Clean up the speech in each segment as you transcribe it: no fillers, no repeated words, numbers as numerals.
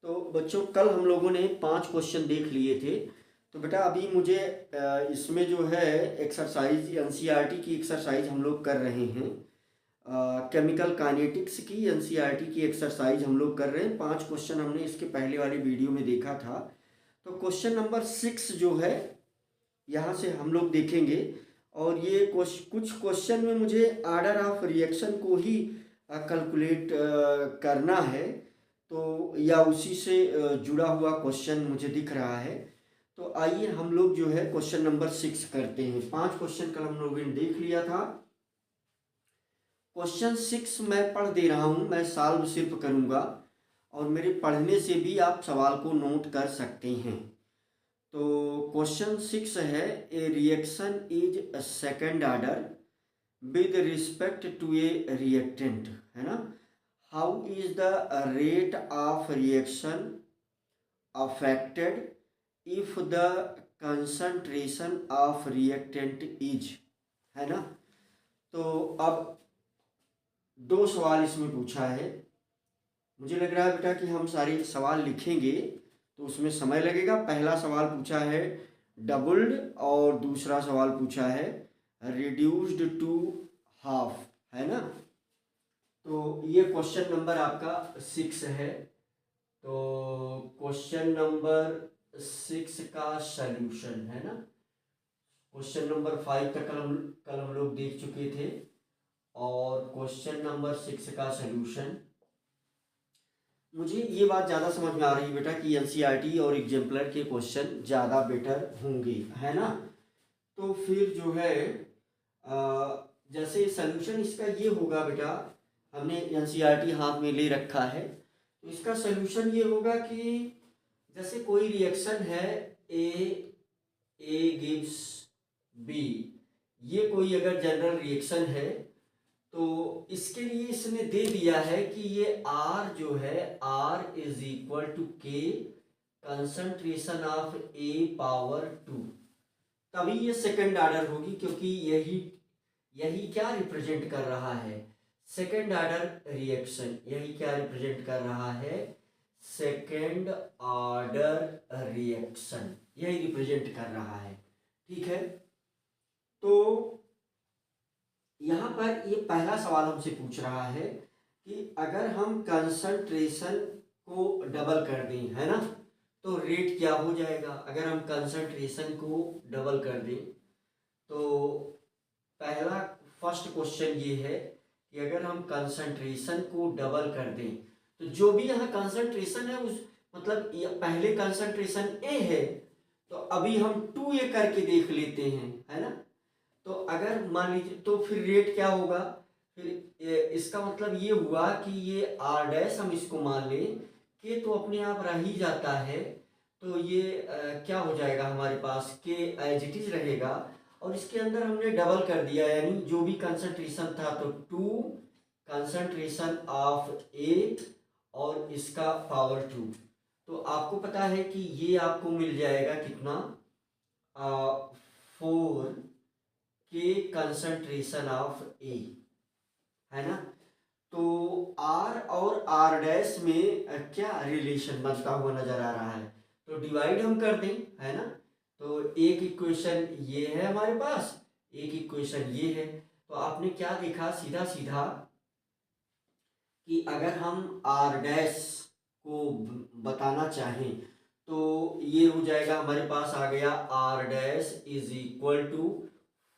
तो बच्चों कल हम लोगों ने 5 क्वेश्चन देख लिए थे। तो बेटा अभी मुझे इसमें जो है एक्सरसाइज एनसीईआरटी की एक्सरसाइज हम लोग कर रहे हैं। केमिकल काइनेटिक्स की एनसीईआरटी की एक्सरसाइज हम लोग कर रहे हैं। 5 क्वेश्चन हमने इसके पहले वाली वीडियो में देखा था। तो क्वेश्चन नंबर 6 जो है यहाँ से हम लोग देखेंगे। और ये कुछ क्वेश्चन में मुझे आर्डर ऑफ रिएक्शन को ही कैलकुलेट करना है। तो या उसी से जुड़ा हुआ क्वेश्चन मुझे दिख रहा है। तो आइए हम लोग जो है क्वेश्चन नंबर 6 करते हैं। 5 क्वेश्चन कल हम लोगों ने देख लिया था। क्वेश्चन 6 मैं पढ़ दे रहा हूँ, मैं सॉल्व सिर्फ करूँगा और मेरे पढ़ने से भी आप सवाल को नोट कर सकते हैं। तो क्वेश्चन 6 है, a reaction is a second order with respect to a reactant, है ना। How is the rate of reaction affected if the concentration of reactant is, है ना। तो अब 2 सवाल इसमें पूछा है। मुझे लग रहा है बेटा कि हम सारे सवाल लिखेंगे तो उसमें समय लगेगा। पहला सवाल पूछा है डबल्ड और दूसरा सवाल पूछा है रिड्यूस्ड टू हाफ, है ना। तो ये क्वेश्चन नंबर आपका 6 है। तो क्वेश्चन नंबर 6 का सल्यूशन, है ना। क्वेश्चन नंबर 5 तक कल हम लोग देख चुके थे और क्वेश्चन नंबर 6 का सल्यूशन। मुझे ये बात ज़्यादा समझ में आ रही है बेटा कि एनसीईआरटी और एग्जाम्पलर के क्वेश्चन ज़्यादा बेटर होंगे, है ना। तो फिर जो है जैसे सल्यूशन इसका ये होगा बेटा, हमने एनसीईआरटी हाथ में ले रखा है। तो इसका सल्यूशन ये होगा कि जैसे कोई रिएक्शन है ए गिव्स बी, ये कोई अगर जनरल रिएक्शन है तो इसके लिए इसने दे दिया है कि ये R जो है R is equal to k concentration of A power 2, तभी ये सेकंड ऑर्डर होगी, क्योंकि यही क्या रिप्रेजेंट कर रहा है, सेकंड ऑर्डर रिएक्शन। यही क्या रिप्रेजेंट कर रहा है, सेकंड ऑर्डर रिएक्शन, यही रिप्रेजेंट कर रहा है। ठीक है। तो यहाँ पर ये पहला सवाल हमसे पूछ रहा है कि अगर हम कंसंट्रेशन को डबल कर दें, है ना, तो रेट क्या हो जाएगा। अगर हम कंसंट्रेशन को डबल कर दें तो पहला फर्स्ट क्वेश्चन ये है कि अगर हम कंसंट्रेशन को डबल कर दें तो जो भी यहाँ कंसंट्रेशन है उस मतलब पहले कंसंट्रेशन ए है, तो अभी हम 2A करके देख लेते हैं, है ना। तो अगर मान लीजिए तो फिर रेट क्या होगा, फिर इसका मतलब ये हुआ कि ये आर डैश हम इसको मान लें के तो अपने आप रह ही जाता है। तो ये क्या हो जाएगा हमारे पास, के एज इट इज रहेगा और इसके अंदर हमने डबल कर दिया, यानी जो भी कंसंट्रेशन था तो 2 कंसंट्रेशन ऑफ ए और इसका पावर 2। तो आपको पता है कि ये आपको मिल जाएगा कितना, 4 के कंसंट्रेशन ऑफ ए, है ना। तो आर और आर डैश में क्या रिलेशन बनता हुआ नजर आ रहा है, तो डिवाइड हम कर दें, है ना। तो एक इक्वेशन ये है हमारे पास, एक इक्वेशन ये है। तो आपने क्या देखा, सीधा सीधा कि अगर हम आर डैश को बताना चाहें तो ये हो जाएगा, हमारे पास आ गया R dash is equal to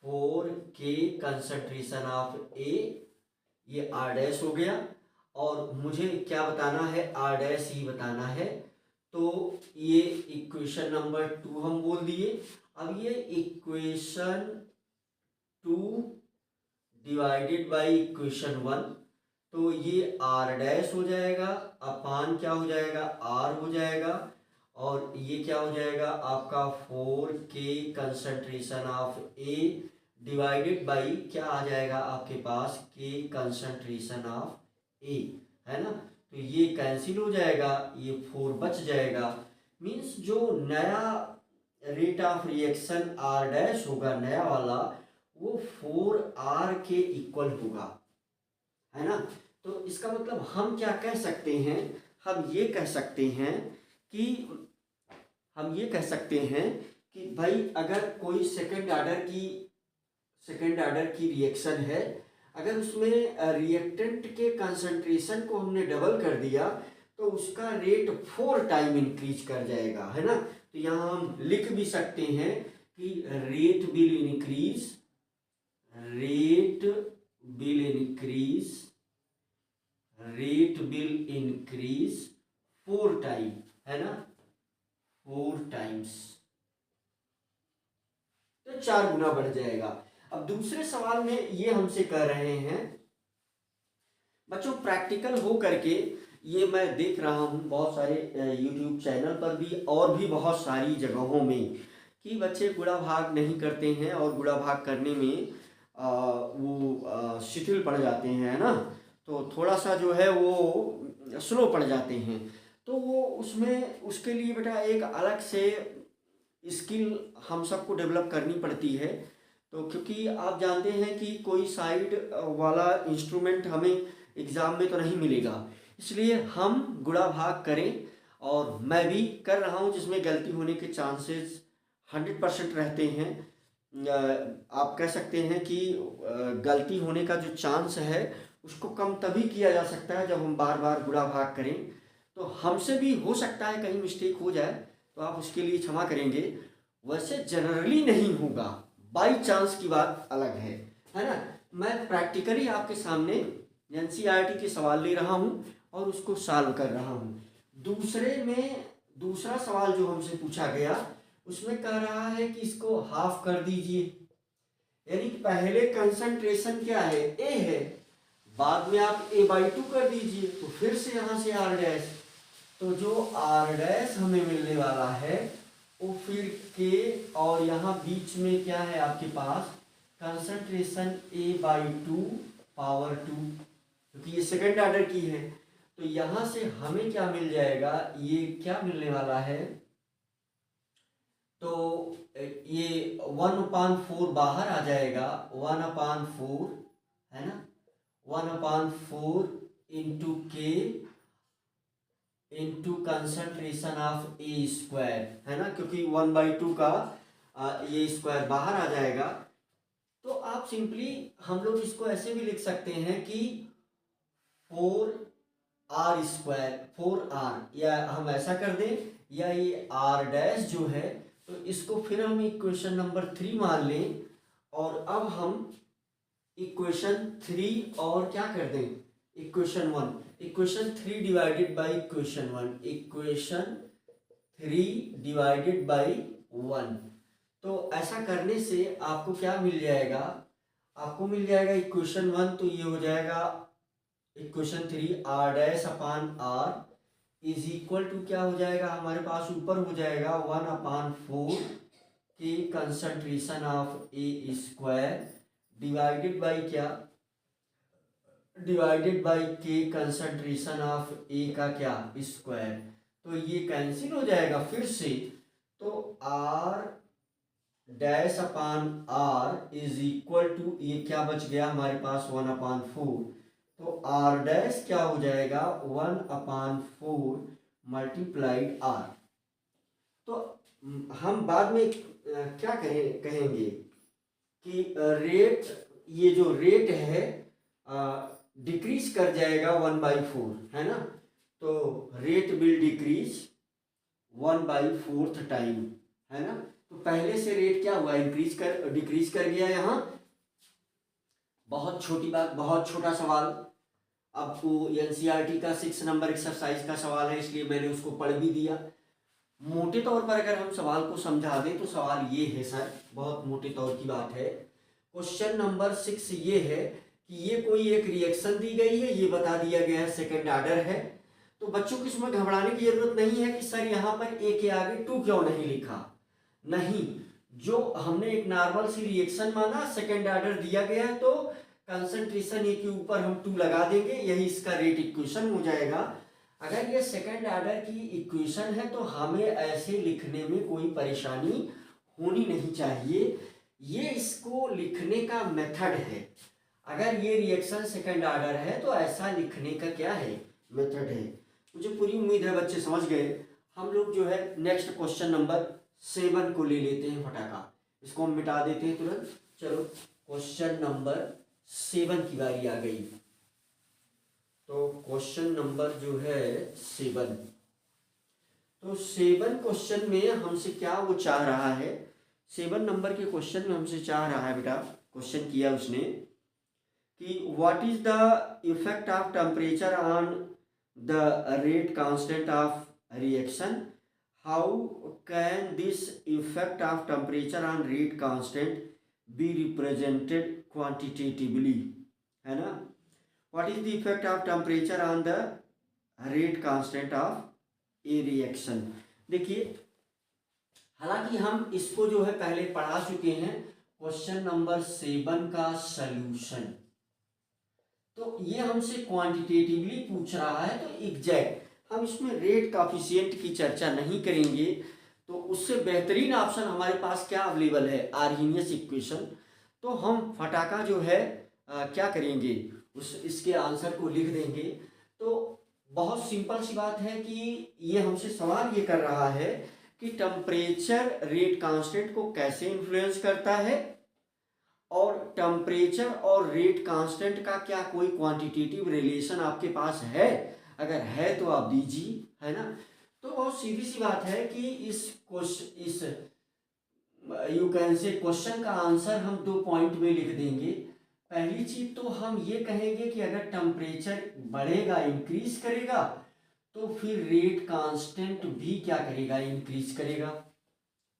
4 k concentration of ए, ये आर डैश हो गया। और मुझे क्या बताना है, आर डैश ही बताना है। तो ये इक्वेशन नंबर 2 हम बोल दिए। अब ये इक्वेशन 2 डिवाइडेड बाय इक्वेशन 1, तो ये आर डैश हो जाएगा, अपान क्या हो जाएगा, आर हो जाएगा। और ये क्या हो जाएगा आपका 4 k concentration of A divided by क्या आ जाएगा आपके पास, के कंसंट्रेशन ऑफ ए, है ना। तो ये कैंसिल हो जाएगा, ये 4 बच जाएगा। मीन्स जो नया rate of reaction R dash होगा नया वाला, वो 4R के इक्वल होगा, है ना। तो इसका मतलब हम क्या कह सकते हैं, हम ये कह सकते हैं कि भाई अगर कोई सेकंड ऑर्डर की रिएक्शन है, अगर उसमें रिएक्टेंट के कंसंट्रेशन को हमने डबल कर दिया तो उसका रेट 4 टाइम इंक्रीज कर जाएगा, है ना। तो यहाँ हम लिख भी सकते हैं कि रेट विल इंक्रीज 4 टाइम, है ना, 4 टाइम्स, तो 4 गुना बढ़ जाएगा। अब दूसरे सवाल में ये हमसे कह रहे हैं बच्चों, प्रैक्टिकल हो करके, ये मैं देख रहा हूँ बहुत सारे यूट्यूब चैनल पर भी और भी बहुत सारी जगहों में, कि बच्चे गुणा भाग नहीं करते हैं और गुणा भाग करने में वो शिथिल पड़ जाते हैं, है ना। तो थोड़ा सा जो है वो स्लो पड़ जाते हैं। तो वो उसके लिए बेटा एक अलग से स्किल हम सबको डेवलप करनी पड़ती है। तो क्योंकि आप जानते हैं कि कोई साइड वाला इंस्ट्रूमेंट हमें एग्ज़ाम में तो नहीं मिलेगा, इसलिए हम गुणा भाग करें, और मैं भी कर रहा हूं, जिसमें गलती होने के चांसेस 100% रहते हैं। आप कह सकते हैं कि गलती होने का जो चांस है उसको कम तभी किया जा सकता है जब हम बार बार गुणा भाग करें। तो हमसे भी हो सकता है कहीं मिस्टेक हो जाए, तो आप उसके लिए क्षमा करेंगे। वैसे जनरली नहीं होगा, बाई चांस की बात अलग है ना। मैं प्रैक्टिकली आपके सामने एनसीईआरटी के सवाल ले रहा हूं और उसको सॉल्व कर रहा हूं। दूसरा सवाल जो हमसे पूछा गया उसमें कह रहा है कि इसको हाफ कर दीजिए, यानी कि पहले कंसंट्रेशन क्या है, ए है, बाद में आप a/2 कर दीजिए, तो फिर से यहां से r डैश, तो जो r डैश हमें मिलने वाला है वो फिर k, और यहाँ बीच में क्या है आपके पास कंसंट्रेशन a/2 पावर 2, क्योंकि ये सेकंड ऑर्डर की है। तो यहाँ से हमें क्या मिल जाएगा, ये क्या मिलने वाला है, तो ये 1/4 बाहर आ जाएगा, 1/4 है ना, 1/4 इंटू के into concentration of A square, है ना, क्योंकि 1/2 का ये स्क्वायर बाहर आ जाएगा। तो आप सिंपली हम लोग इसको ऐसे भी लिख सकते हैं कि 4r स्क्वायर, 4r, या हम ऐसा कर दें, या ये r डैश जो है, तो इसको फिर हम इक्वेशन नंबर 3 मान लें, और अब हम इक्वेशन 3 और क्या कर दें, equation 1, equation 3 divided by equation 1, equation 3 divided by 1। तो ऐसा करने से आपको क्या मिल जाएगा, आपको मिल जाएगा इक्वेशन 1, तो ये हो जाएगा equation 3 r dash upon r is equal to क्या हो जाएगा, हमारे पास ऊपर हो जाएगा 1/4 के concentration of A square divided by क्या, डिवाइडेड बाई के कंसंट्रेशन ऑफ ए का क्या स्क्वायर। तो ये कैंसिल हो जाएगा फिर से, तो r dash upon r is equal to, ये क्या बच गया हमारे पास 1/4, तो r डैश क्या हो जाएगा 1/4 मल्टीप्लाइड r। तो हम बाद में क्या कहेंगे कि रेट, ये जो रेट है डिक्रीज कर जाएगा 1/4, है ना। तो रेट विल डिक्रीज 1/4 टाइम, है ना। तो पहले से रेट क्या हुआ, डिक्रीज कर गया। यहाँ बहुत छोटी बात, बहुत छोटा सवाल, आपको एनसीईआरटी का 6 नंबर एक्सरसाइज का सवाल है, इसलिए मैंने उसको पढ़ भी दिया। मोटे तौर पर अगर हम सवाल को समझा दें तो सवाल ये है सर, बहुत मोटे तौर की बात है। क्वेश्चन नंबर 6 ये है कि ये कोई एक रिएक्शन दी गई है, ये बता दिया गया है सेकंड ऑर्डर है। तो बच्चों को इसमें घबराने की जरूरत नहीं है कि सर यहाँ पर ए के आगे 2 क्यों नहीं लिखा, नहीं, जो हमने एक नॉर्मल सी रिएक्शन माना, सेकंड ऑर्डर दिया गया है, तो कंसंट्रेशन ए के ऊपर हम 2 लगा देंगे, यही इसका रेट इक्वेशन हो जाएगा। अगर ये सेकंड ऑर्डर की इक्वेशन है तो हमें ऐसे लिखने में कोई परेशानी होनी नहीं चाहिए, ये इसको लिखने का मेथड है। अगर ये रिएक्शन सेकंड ऑर्डर है तो ऐसा लिखने का क्या है, मेथड है। मुझे पूरी उम्मीद है बच्चे समझ गए। हम लोग जो है नेक्स्ट क्वेश्चन नंबर 7 को ले लेते हैं फटाका, इसको हम मिटा देते हैं तुरंत। चलो क्वेश्चन नंबर 7 की बारी आ गई। तो क्वेश्चन नंबर जो है 7, तो 7 क्वेश्चन में हमसे क्या वो चाह रहा है, 7 नंबर के क्वेश्चन में हमसे चाह रहा है बेटा, क्वेश्चन किया उसने कि what is the effect of temperature on the rate constant of reaction, how can this effect of temperature on rate constant be represented quantitatively, है ना। What is the effect of temperature on the rate constant of A reaction. देखिए हालांकि हम इसको जो है पहले पढ़ा चुके हैं, क्वेश्चन नंबर 7 का सलूशन। तो ये हमसे क्वांटिटेटिवली पूछ रहा है, तो एग्जैक्ट हम इसमें रेट काफिशिएंट की चर्चा नहीं करेंगे। तो उससे बेहतरीन ऑप्शन हमारे पास क्या अवेलेबल है, आर्हीनियस इक्वेशन। तो हम फटाका जो है क्या करेंगे, इसके आंसर को लिख देंगे। तो बहुत सिंपल सी बात है कि ये हमसे सवाल ये कर रहा है कि टेम्परेचर रेट कांस्टेंट को कैसे इन्फ्लुएंस करता है, और टेम्परेचर और रेट कांस्टेंट का क्या कोई क्वांटिटेटिव रिलेशन आपके पास है, अगर है तो आप दीजिए, है ना। तो बहुत सीधी सी बात है कि इस यू कैन से क्वेश्चन का आंसर हम 2 पॉइंट में लिख देंगे। पहली चीज तो हम ये कहेंगे कि अगर टेम्परेचर बढ़ेगा, इंक्रीज करेगा, तो फिर रेट कांस्टेंट भी क्या करेगा, इंक्रीज करेगा।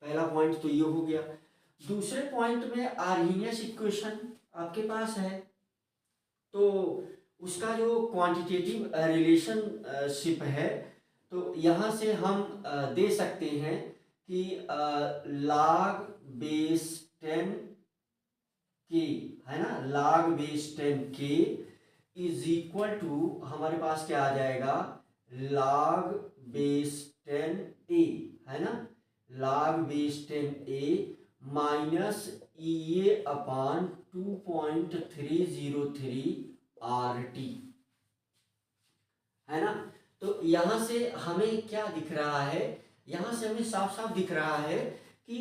पहला पॉइंट तो ये हो गया। दूसरे पॉइंट में आर्हीनियस इक्वेशन आपके पास है, तो उसका जो क्वांटिटेटिव रिलेशनशिप है, तो यहाँ से हम दे सकते हैं कि log बेस 10 के, है ना, log बेस 10 के इज इक्वल टू हमारे पास क्या आ जाएगा, log बेस 10 a, है ना, log base 10 a minus EA upon 2.303 RT, है ना। तो यहां से हमें क्या दिख रहा है, यहां से हमें साफ साफ दिख रहा है कि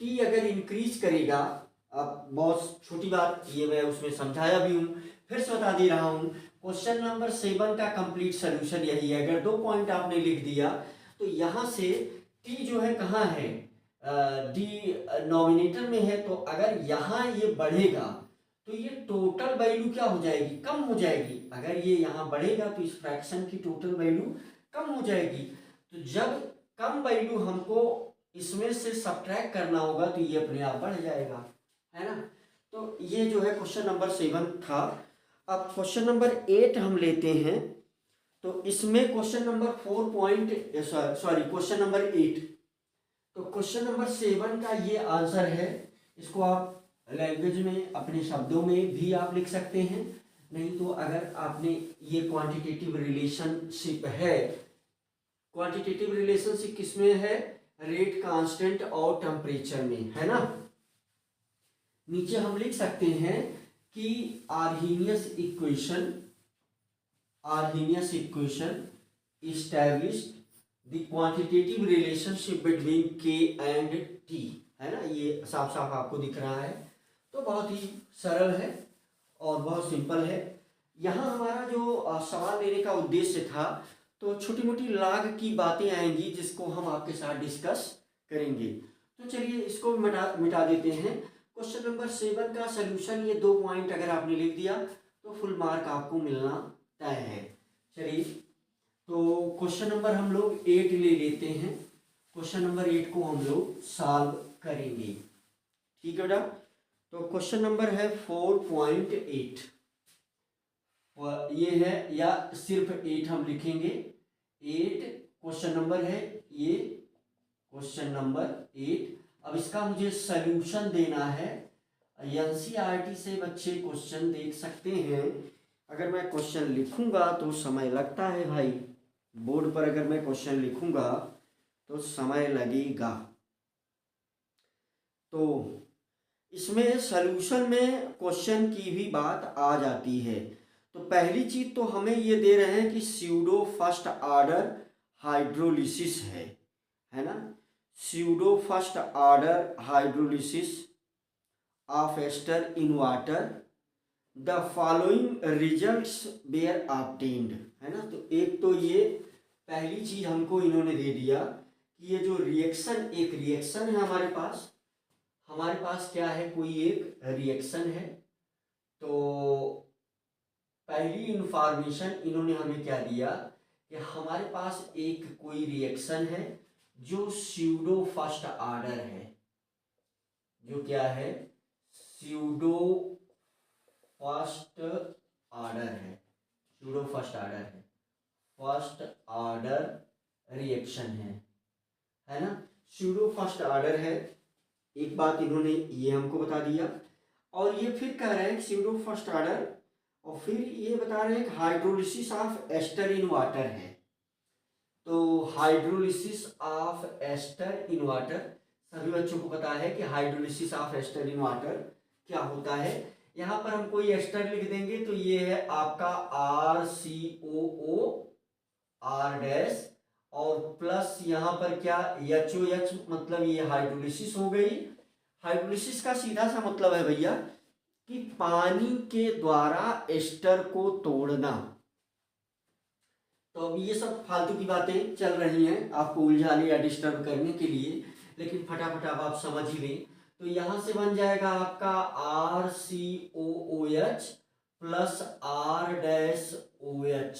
T अगर इंक्रीज करेगा, अब बहुत छोटी बात ये मैं उसमें समझाया भी हूं, फिर से बता दे रहा हूं, क्वेश्चन नंबर 7 का कंप्लीट सोल्यूशन यही है। अगर 2 पॉइंट आपने लिख दिया तो यहां से T जो है कहाँ है, डिनोमिनेटर में है। तो अगर यहाँ ये बढ़ेगा तो ये टोटल वैल्यू क्या हो जाएगी, कम हो जाएगी। अगर ये यहाँ बढ़ेगा तो इस फ्रैक्शन की टोटल वैल्यू कम हो जाएगी। तो जब कम वैल्यू हमको इसमें से सब्ट्रैक्ट करना होगा तो ये अपने आप बढ़ जाएगा, है ना। तो ये जो है क्वेश्चन नंबर 7 था। अब क्वेश्चन नंबर 8 हम लेते हैं। तो इसमें क्वेश्चन नंबर क्वेश्चन नंबर 8, तो क्वेश्चन नंबर 7 का ये आंसर है। इसको आप लैंग्वेज में अपने शब्दों में भी आप लिख सकते हैं, नहीं तो अगर आपने ये क्वांटिटेटिव रिलेशनशिप है, क्वांटिटेटिव रिलेशनशिप किसमें है, रेट कांस्टेंट और टेम्परेचर में, है ना। नीचे हम लिख सकते हैं कि Arrhenius equation established the quantitative relationship between K and T, है ना। ये साफ साफ आपको दिख रहा है। तो बहुत ही सरल है और बहुत सिंपल है। यहाँ हमारा जो सवाल लेने का उद्देश्य था, तो छोटी मोटी लाग की बातें आएंगी जिसको हम आपके साथ डिस्कस करेंगे। तो चलिए इसको मिटा देते हैं। क्वेश्चन नंबर 7 का सलूशन, ये 2 पॉइंट अगर आपने लिख दिया तो फुल मार्क आपको मिलना तय है। चलिए तो क्वेश्चन नंबर हम लोग 8 ले लेते हैं। क्वेश्चन नंबर 8 को हम लोग सॉल्व करेंगे, ठीक है बेटा। तो क्वेश्चन नंबर है 4.8, ये है, या सिर्फ 8 हम लिखेंगे। 8 क्वेश्चन नंबर है ये, क्वेश्चन नंबर 8। अब इसका मुझे सल्यूशन देना है। एनसीईआरटी से बच्चे क्वेश्चन देख सकते हैं। अगर मैं क्वेश्चन लिखूंगा तो समय लगता है भाई, बोर्ड पर अगर मैं क्वेश्चन लिखूंगा तो समय लगेगा। तो इसमें सॉल्यूशन में क्वेश्चन की भी बात आ जाती है। तो तो पहली चीज तो हमें ये दे रहे हैं कि स्यूडो फर्स्ट ऑर्डर हाइड्रोलिसिस है ना, pseudo first order hydrolysis of ester in water, the following results were obtained, है ना। तो एक तो ये पहली चीज हमको इन्होंने दे दिया कि ये जो रिएक्शन, एक रिएक्शन है हमारे पास क्या है, कोई एक रिएक्शन है। तो पहली इंफॉर्मेशन इन्होंने हमें क्या दिया कि हमारे पास एक कोई रिएक्शन है जो स्यूडो फर्स्ट ऑर्डर है, जो क्या है, स्यूडो फर्स्ट ऑर्डर है, स्यूडो फर्स्ट ऑर्डर है, फर्स्ट ऑर्डर रिएक्शन है ना, स्यूडो फर्स्ट ऑर्डर है। एक बात इन्होंने ये हमको बता दिया, और ये फिर कह रहे हैं स्यूडो फर्स्ट ऑर्डर, और फिर ये बता रहे हैं कि hydrolysis of ester in water है। तो hydrolysis of ester in water, सभी बच्चों को पता है कि hydrolysis of ester in water क्या होता है। यहाँ पर हम कोई एस्टर लिख देंगे तो ये है आपका RCOO R डैश, और प्लस यहाँ पर क्या HOH, मतलब ये हाइड्रोलिसिस हो गई। हाइड्रोलिसिस का सीधा सा मतलब है भैया कि पानी के द्वारा एस्टर को तोड़ना। तो अब ये सब फालतू की बातें चल रही हैं आपको उलझाने या डिस्टर्ब करने के लिए, लेकिन फटाफट अब आप समझ ही लें। तो यहां से बन जाएगा आपका RCOOH plus R dash OH,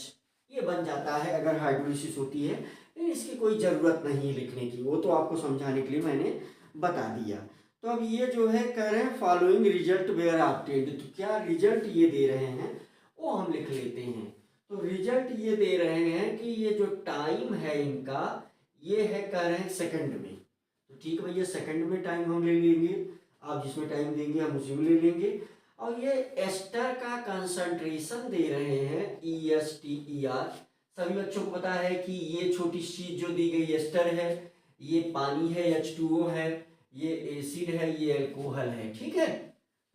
ये बन जाता है अगर हाइड्रोलिसिस होती है। लेकिन इसकी कोई ज़रूरत नहीं लिखने की, वो तो आपको समझाने के लिए मैंने बता दिया। तो अब ये जो है कह रहे हैं फॉलोइंग रिजल्ट वेयर ऑब्टेन्ड, तो क्या रिजल्ट ये दे रहे हैं वो हम लिख लेते हैं। तो रिजल्ट ये दे रहे हैं कि ये जो टाइम है इनका, ये है कह रहे हैं सेकंड में। तो ठीक भैया, सेकंड में टाइम हम ले लेंगे, आप जिसमें टाइम देंगे हम उसी में ले लेंगे। और ये एस्टर का कंसंट्रेशन दे रहे हैं ESTER। सभी बच्चों को पता है कि ये छोटी चीज जो दी गई एस्टर है, ये पानी है H2O है, ये एसिड है, ये अल्कोहल है, ठीक है।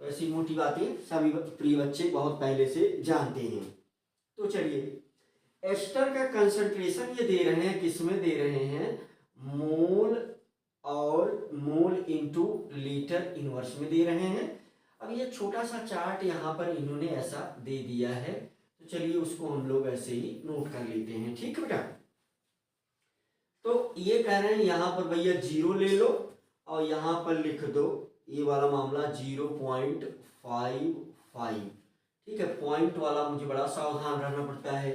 तो ऐसी मोटी बातें सभी प्रिय बच्चे बहुत पहले से जानते हैं। तो चलिए, एस्टर का कंसंट्रेशन ये दे रहे हैं, किसमें दे रहे हैं, मोल और मोल इनटू लीटर इनवर्स में दे रहे हैं। अब ये छोटा सा चार्ट यहाँ पर इन्होंने ऐसा दे दिया है, तो चलिए उसको हम लोग ऐसे ही नोट कर लेते हैं, ठीक है बेटा। तो ये कह रहे हैं यहाँ पर भैया 0 ले लो और यहाँ पर लिख दो ये वाला मामला 0.55, ठीक है। पॉइंट वाला मुझे बड़ा सावधान रहना पड़ता है।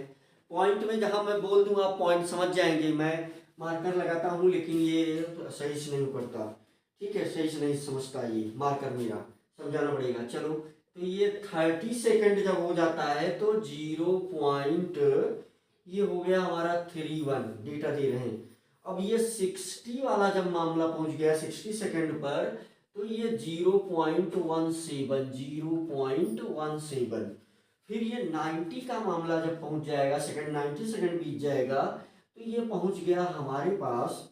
पॉइंट में जहाँ मैं बोल दूंगा आप पॉइंट समझ जाएंगे, मैं मार्कर लगाता हूँ लेकिन ये सही से नहीं करता, ठीक है, सही से नहीं समझता, ये मार्कर मेरा समझाना पड़ेगा। चलो, तो ये 30 सेकंड जब हो जाता है तो 0. ये हो गया हमारा 31 डेटा दे रहे हैं। अब ये 60 वाला जब मामला पहुंच गया 60 सेकंड पर, तो ये 0.17। फिर ये 90 का मामला जब पहुंच जाएगा, सेकंड 90 सेकंड बीत जाएगा, तो ये पहुंच गया हमारे पास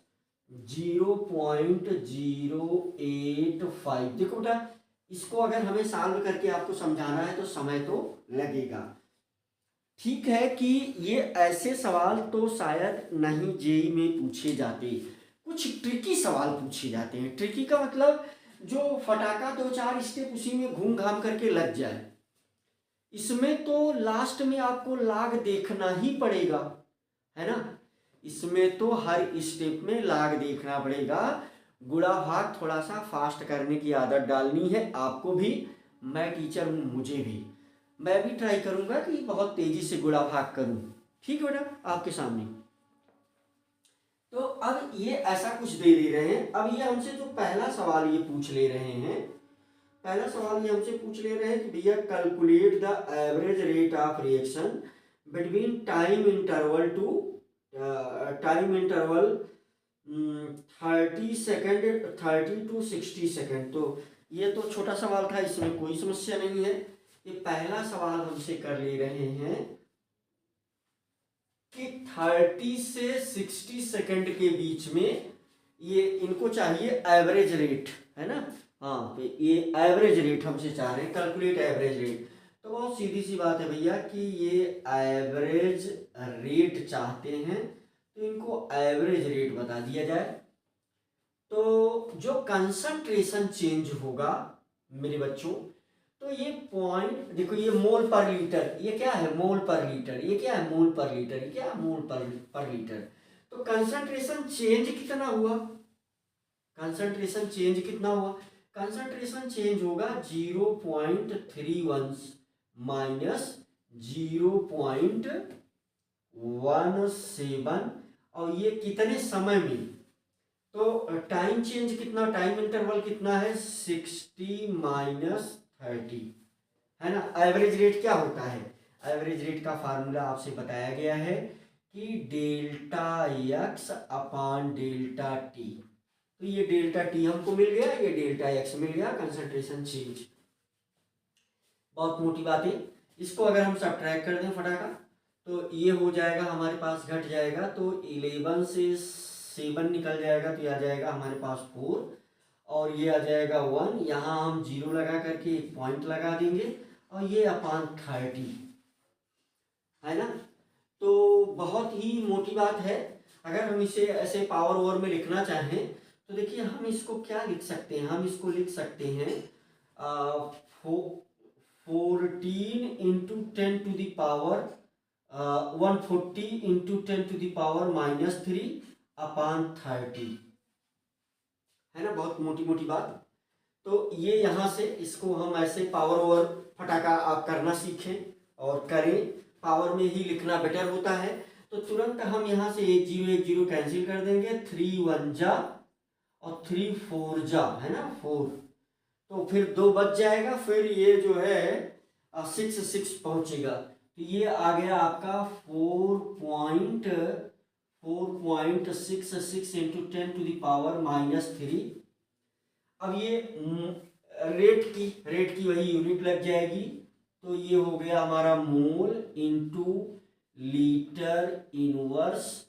0.085। देखो बेटा, इसको अगर हमें सॉल्व करके आपको समझाना है तो समय तो लगेगा। ठीक है कि ये ऐसे सवाल तो शायद नहीं जेई में पूछे जाते, कुछ ट्रिकी सवाल पूछे जाते हैं। ट्रिकी का मतलब जो फटाका 2-4 स्टेप उसी में घूम घाम करके लग जाए। इसमें तो लास्ट में आपको लाग देखना ही पड़ेगा, है ना। इसमें तो हर स्टेप में लाग देखना पड़ेगा। गुणा भाग थोड़ा सा फास्ट करने की आदत डालनी है आपको भी, मैं टीचर हूँ, मुझे भी, मैं भी ट्राई करूंगा कि बहुत तेजी से गुणा भाग करूं, ठीक है बेटा, आपके सामने। तो अब ये ऐसा कुछ दे रहे हैं। अब ये हमसे जो पहला सवाल ये पूछ ले रहे हैं, पहला सवाल ये हमसे पूछ ले रहे हैं कि भैया calculate the average rate of reaction between time interval 30 second 30 to 60 second. तो ये तो छोटा सवाल था, इसमें कोई समस्या नहीं है। ये पहला सवाल हमसे कर ले रहे हैं कि 30 से 60 सेकंड के बीच में ये इनको चाहिए एवरेज रेट, है ना। हाँ, तो ये एवरेज रेट हमसे चाह रहे हैं, कैलकुलेट एवरेज रेट। तो बहुत सीधी सी बात है भैया कि ये एवरेज रेट चाहते हैं, तो इनको एवरेज रेट बता दिया जाए। तो जो कंसंट्रेशन चेंज होगा मेरे बच्चों, तो ये पॉइंट देखो, ये मोल पर लीटर, ये क्या है मोल पर लीटर, ये क्या है मोल पर लीटर, ये क्या है मोल पर लीटर। तो कंसंट्रेशन चेंज कितना हुआ, कंसंट्रेशन चेंज कितना हुआ, कंसंट्रेशन चेंज होगा 0.31 माइनस 0.17, और ये कितने समय में, तो टाइम चेंज कितना, टाइम इंटरवल कितना है 60 माइनस 30, है ना। एवरेज रेट क्या होता है, एवरेज रेट का फार्मूला आपसे बताया गया है कि डेल्टा एक्स अपान डेल्टा टी। तो ये डेल्टा टी हमको मिल गया, ये डेल्टा एक्स मिल गया, कंसंट्रेशन चेंज। बहुत मोटी बात है। इसको अगर हम सब्ट्रैक्ट कर दें फटाका, तो ये हो जाएगा हमारे पास, घट जाएगा, तो 11 से 7 निकल जाएगा, तो ये आ जाएगा हमारे पास 4, और ये आ जाएगा 1, यहाँ हम 0 लगा करके एक पॉइंट लगा देंगे, और ये अपान 30, है ना। तो बहुत ही मोटी बात है। अगर हम इसे ऐसे पावर ओवर में लिखना चाहें, तो देखिए हम इसको क्या लिख सकते हैं, हम इसको लिख सकते हैं 14 into 10 to the power 140 into 10 to the power -3 upon 30, है ना। बहुत मोटी मोटी बात। तो ये यहाँ से इसको हम ऐसे पावर ओवर फटाका आप करना सीखें और करें, पावर में ही लिखना बेटर होता है। तो तुरंत हम यहाँ से 1 0 कैंसिल कर देंगे, 3 1 जा और 3 4 जा, है ना 4, तो फिर 2 बच जाएगा, फिर ये जो है 6 6 पहुंचेगा, तो ये आ गया आपका 4.66 इंटू 10 टू द पावर -3। अब ये रेट की वही यूनिट लग जाएगी, तो ये हो गया हमारा mole into litre inverse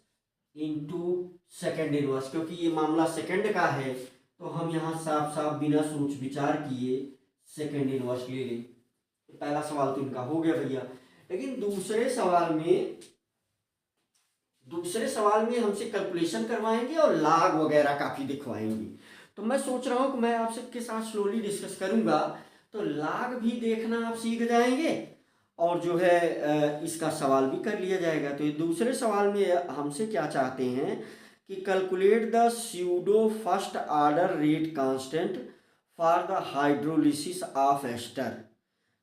into second inverse, क्योंकि ये मामला सेकेंड का है, तो हम यहाँ साफ साफ बिना सोच विचार किए सेकेंड इनवर्स ले लें। पहला सवाल तो इनका हो गया भैया। लेकिन दूसरे सवाल में हमसे कैलकुलेशन करवाएंगे और लाग वगैरह काफी दिखवाएंगे। तो मैं सोच रहा हूँ कि मैं आप सबके साथ स्लोली डिस्कस करूंगा, तो लाग भी देखना आप सीख जाएंगे, और जो है इसका सवाल भी कर लिया जाएगा। तो ये दूसरे सवाल में हमसे क्या चाहते हैं कि calculate the pseudo first order rate constant for the hydrolysis of ester.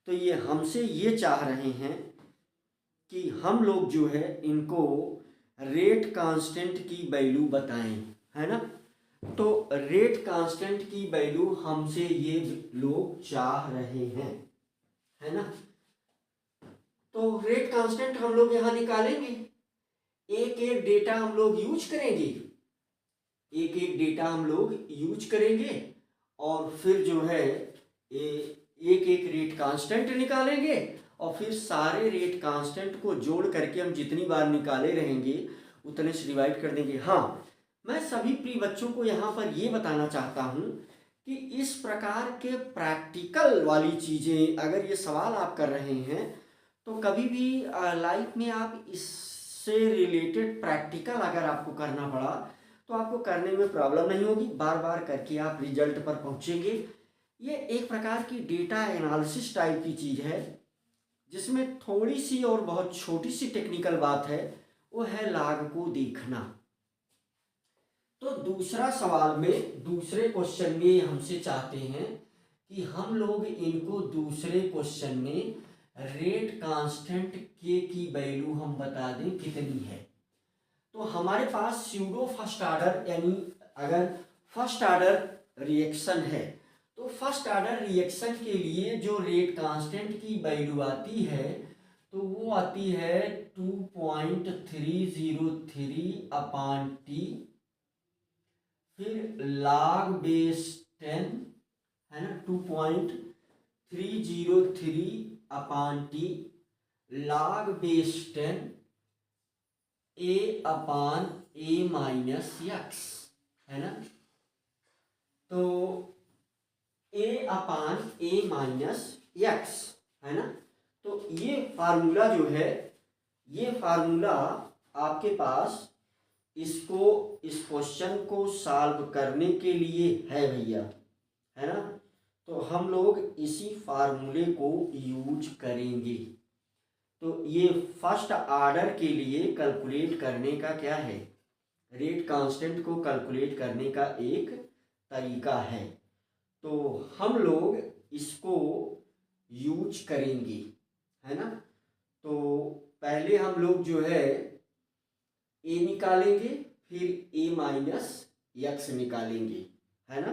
तो ये हमसे ये चाह रहे हैं कि हम लोग जो है इनको रेट कांस्टेंट की वैल्यू बताएं, है ना। तो रेट कांस्टेंट की वैल्यू हमसे ये लोग चाह रहे हैं, है ना। तो रेट कांस्टेंट हम लोग यहां निकालेंगे, एक एक डेटा हम लोग यूज करेंगे, एक एक डेटा हम लोग यूज करेंगे, और फिर जो है एक एक रेट कांस्टेंट निकालेंगे, और फिर सारे रेट कांस्टेंट को जोड़ करके हम जितनी बार निकाले रहेंगे उतने से डिवाइड कर देंगे। हाँ, मैं सभी प्रिय बच्चों को यहाँ पर ये बताना चाहता हूँ कि इस प्रकार के प्रैक्टिकल वाली चीज़ें अगर ये सवाल आप कर रहे हैं, तो कभी भी लाइफ में आप इससे रिलेटेड प्रैक्टिकल अगर आपको करना पड़ा, तो आपको करने में प्रॉब्लम नहीं होगी, बार बार करके आप रिजल्ट पर पहुँचेंगे। ये एक प्रकार की डेटा एनालिसिस टाइप की चीज़ है, जिसमें थोड़ी सी और बहुत छोटी सी टेक्निकल बात है, वो है लाग को देखना। तो दूसरा सवाल में, दूसरे क्वेश्चन में हमसे चाहते हैं कि हम लोग इनको दूसरे क्वेश्चन में रेट कांस्टेंट के की वैल्यू हम बता दें कितनी है। तो हमारे पास स्यूडो फर्स्ट ऑर्डर, यानी अगर फर्स्ट ऑर्डर रिएक्शन है, तो फर्स्ट ऑर्डर रिएक्शन के लिए जो रेट कांस्टेंट की वैल्यू आती है, तो वो आती है 2.303 अपान टी, फिर log बेस 10, है ना, 2.303 upon t, log base 10 a upon a minus x, है ना। तो a upon a minus x, है ना। तो ये फार्मूला जो है, ये फार्मूला आपके पास इसको, इस क्वेश्चन को सॉल्व करने के लिए है भैया, है ना। तो हम लोग इसी फार्मूले को यूज करेंगे। तो ये फर्स्ट ऑर्डर के लिए कैलकुलेट करने का क्या है, रेट कांस्टेंट को कैलकुलेट करने का एक तरीका है। तो हम लोग इसको यूज करेंगे, है ना। तो पहले हम लोग जो है ए निकालेंगे, फिर ए माइनस एक्स निकालेंगे, है ना।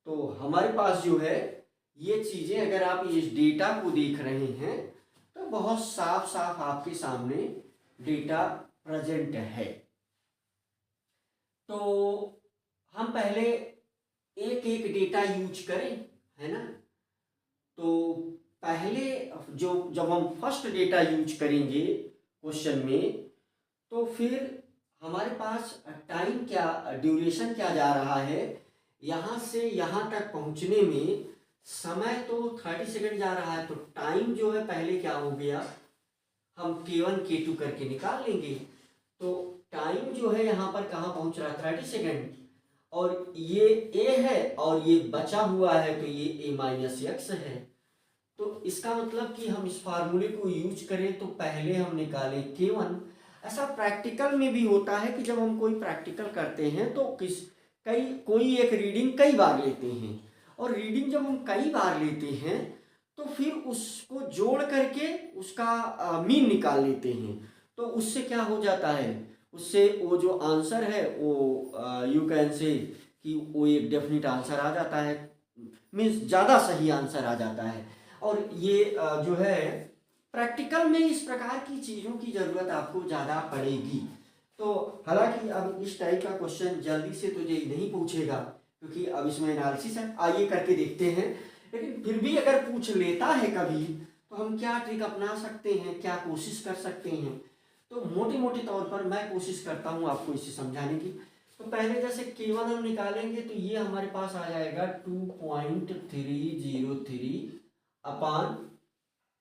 तो हमारे पास जो है ये चीज़ें, अगर आप इस डेटा को देख रहे हैं तो बहुत साफ साफ आपके सामने डेटा प्रेजेंट है। तो हम पहले एक एक डेटा यूज करें, है ना। तो पहले जो, जब हम फर्स्ट डेटा यूज करेंगे क्वेश्चन में, तो फिर हमारे पास टाइम क्या, ड्यूरेशन क्या जा रहा है, यहाँ से यहाँ तक पहुँचने में समय तो 30 सेकंड जा रहा है। तो टाइम जो है पहले क्या हो गया, हम K1 K2 करके निकाल लेंगे। तो टाइम जो है यहाँ पर कहाँ पहुँच रहा है, 30 सेकंड, और ये A है और ये बचा हुआ है तो ये A माइनस एक्स है। तो इसका मतलब कि हम इस फार्मूले को यूज करें तो पहले हम निकालें K1। ऐसा प्रैक्टिकल में भी होता है कि जब हम कोई प्रैक्टिकल करते हैं तो कोई एक रीडिंग कई बार लेते हैं, और रीडिंग जब हम कई बार लेते हैं तो फिर उसको जोड़ करके उसका मीन निकाल लेते हैं। तो उससे क्या हो जाता है, उससे वो जो आंसर है वो यू कैन से कि वो एक डेफिनेट आंसर आ जाता है, मीन्स ज़्यादा सही आंसर आ जाता है। और ये जो है प्रैक्टिकल में इस प्रकार की चीज़ों की ज़रूरत आपको ज़्यादा पड़ेगी। तो हालांकि अब इस टाइप का क्वेश्चन जल्दी से तो ये नहीं पूछेगा, क्योंकि अब इसमें एनालिसिस है, आइए करके देखते हैं। लेकिन फिर भी अगर पूछ लेता है कभी, तो हम क्या ट्रिक अपना सकते हैं, क्या कोशिश कर सकते हैं। तो मोटे मोटे तौर पर मैं कोशिश करता हूँ आपको इसे समझाने की। तो पहले जैसे K1 हम निकालेंगे तो ये हमारे पास आ जाएगा 2.303 अपान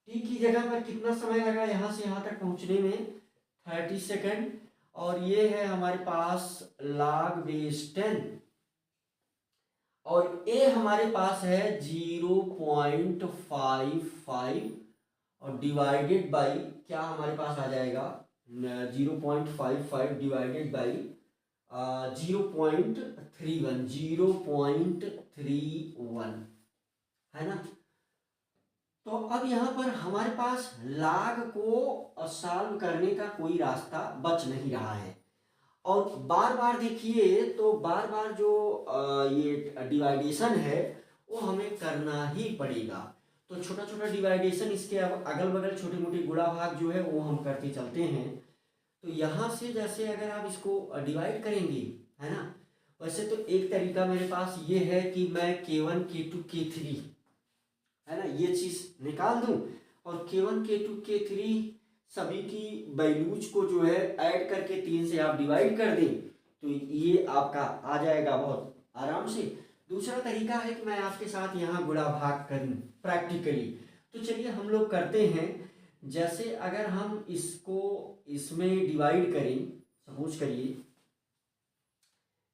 टी की जगह पर कितना समय लगा यहाँ से यहाँ तक पहुँचने में, 30 सेकेंड, और ये है हमारे पास log बेस 10, और ए हमारे पास है 0.55 और डिवाइडेड बाई क्या हमारे पास आ जाएगा 0.55 डिवाइडेड बाई 0.31 है ना। तो अब यहाँ पर हमारे पास लाग को सॉल्व करने का कोई रास्ता बच नहीं रहा है, और बार बार देखिए तो बार बार जो ये डिवाइडेशन है वो हमें करना ही पड़ेगा। तो छोटा छोटा डिवाइडेशन, इसके अगल बगल छोटे मोटे गुणा भाग जो है वो हम करते चलते हैं। तो यहाँ से जैसे अगर आप इसको डिवाइड करेंगे, है ना, वैसे तो एक तरीका मेरे पास ये है कि मैं K1 K2 K3, है ना, ये चीज़ निकाल दूं, और K1 K2 K3 सभी की वैल्यूज को जो है ऐड करके 3 से आप डिवाइड कर दें तो ये आपका आ जाएगा बहुत आराम से। दूसरा तरीका है कि मैं आपके साथ यहाँ गुणा भाग करूँ प्रैक्टिकली। तो चलिए हम लोग करते हैं। जैसे अगर हम इसको इसमें डिवाइड करें, सपोज करिए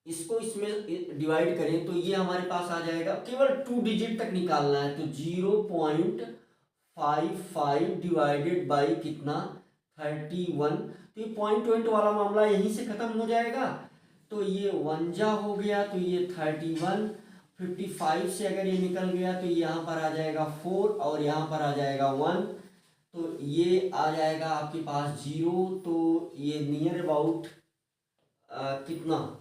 इसको इसमें डिवाइड करें तो ये हमारे पास आ जाएगा, केवल 2 डिजिट तक निकालना है, तो 0.55 डिवाइडेड बाई कितना 31। तो ये पॉइंट वाला मामला यहीं से खत्म हो जाएगा। तो ये 1 जा हो गया, तो ये 31, 55 से अगर ये निकल गया तो यहाँ पर आ जाएगा 4 और यहाँ पर आ जाएगा 1, तो ये आ जाएगा आपके पास 0। तो ये नियर अबाउट कितना,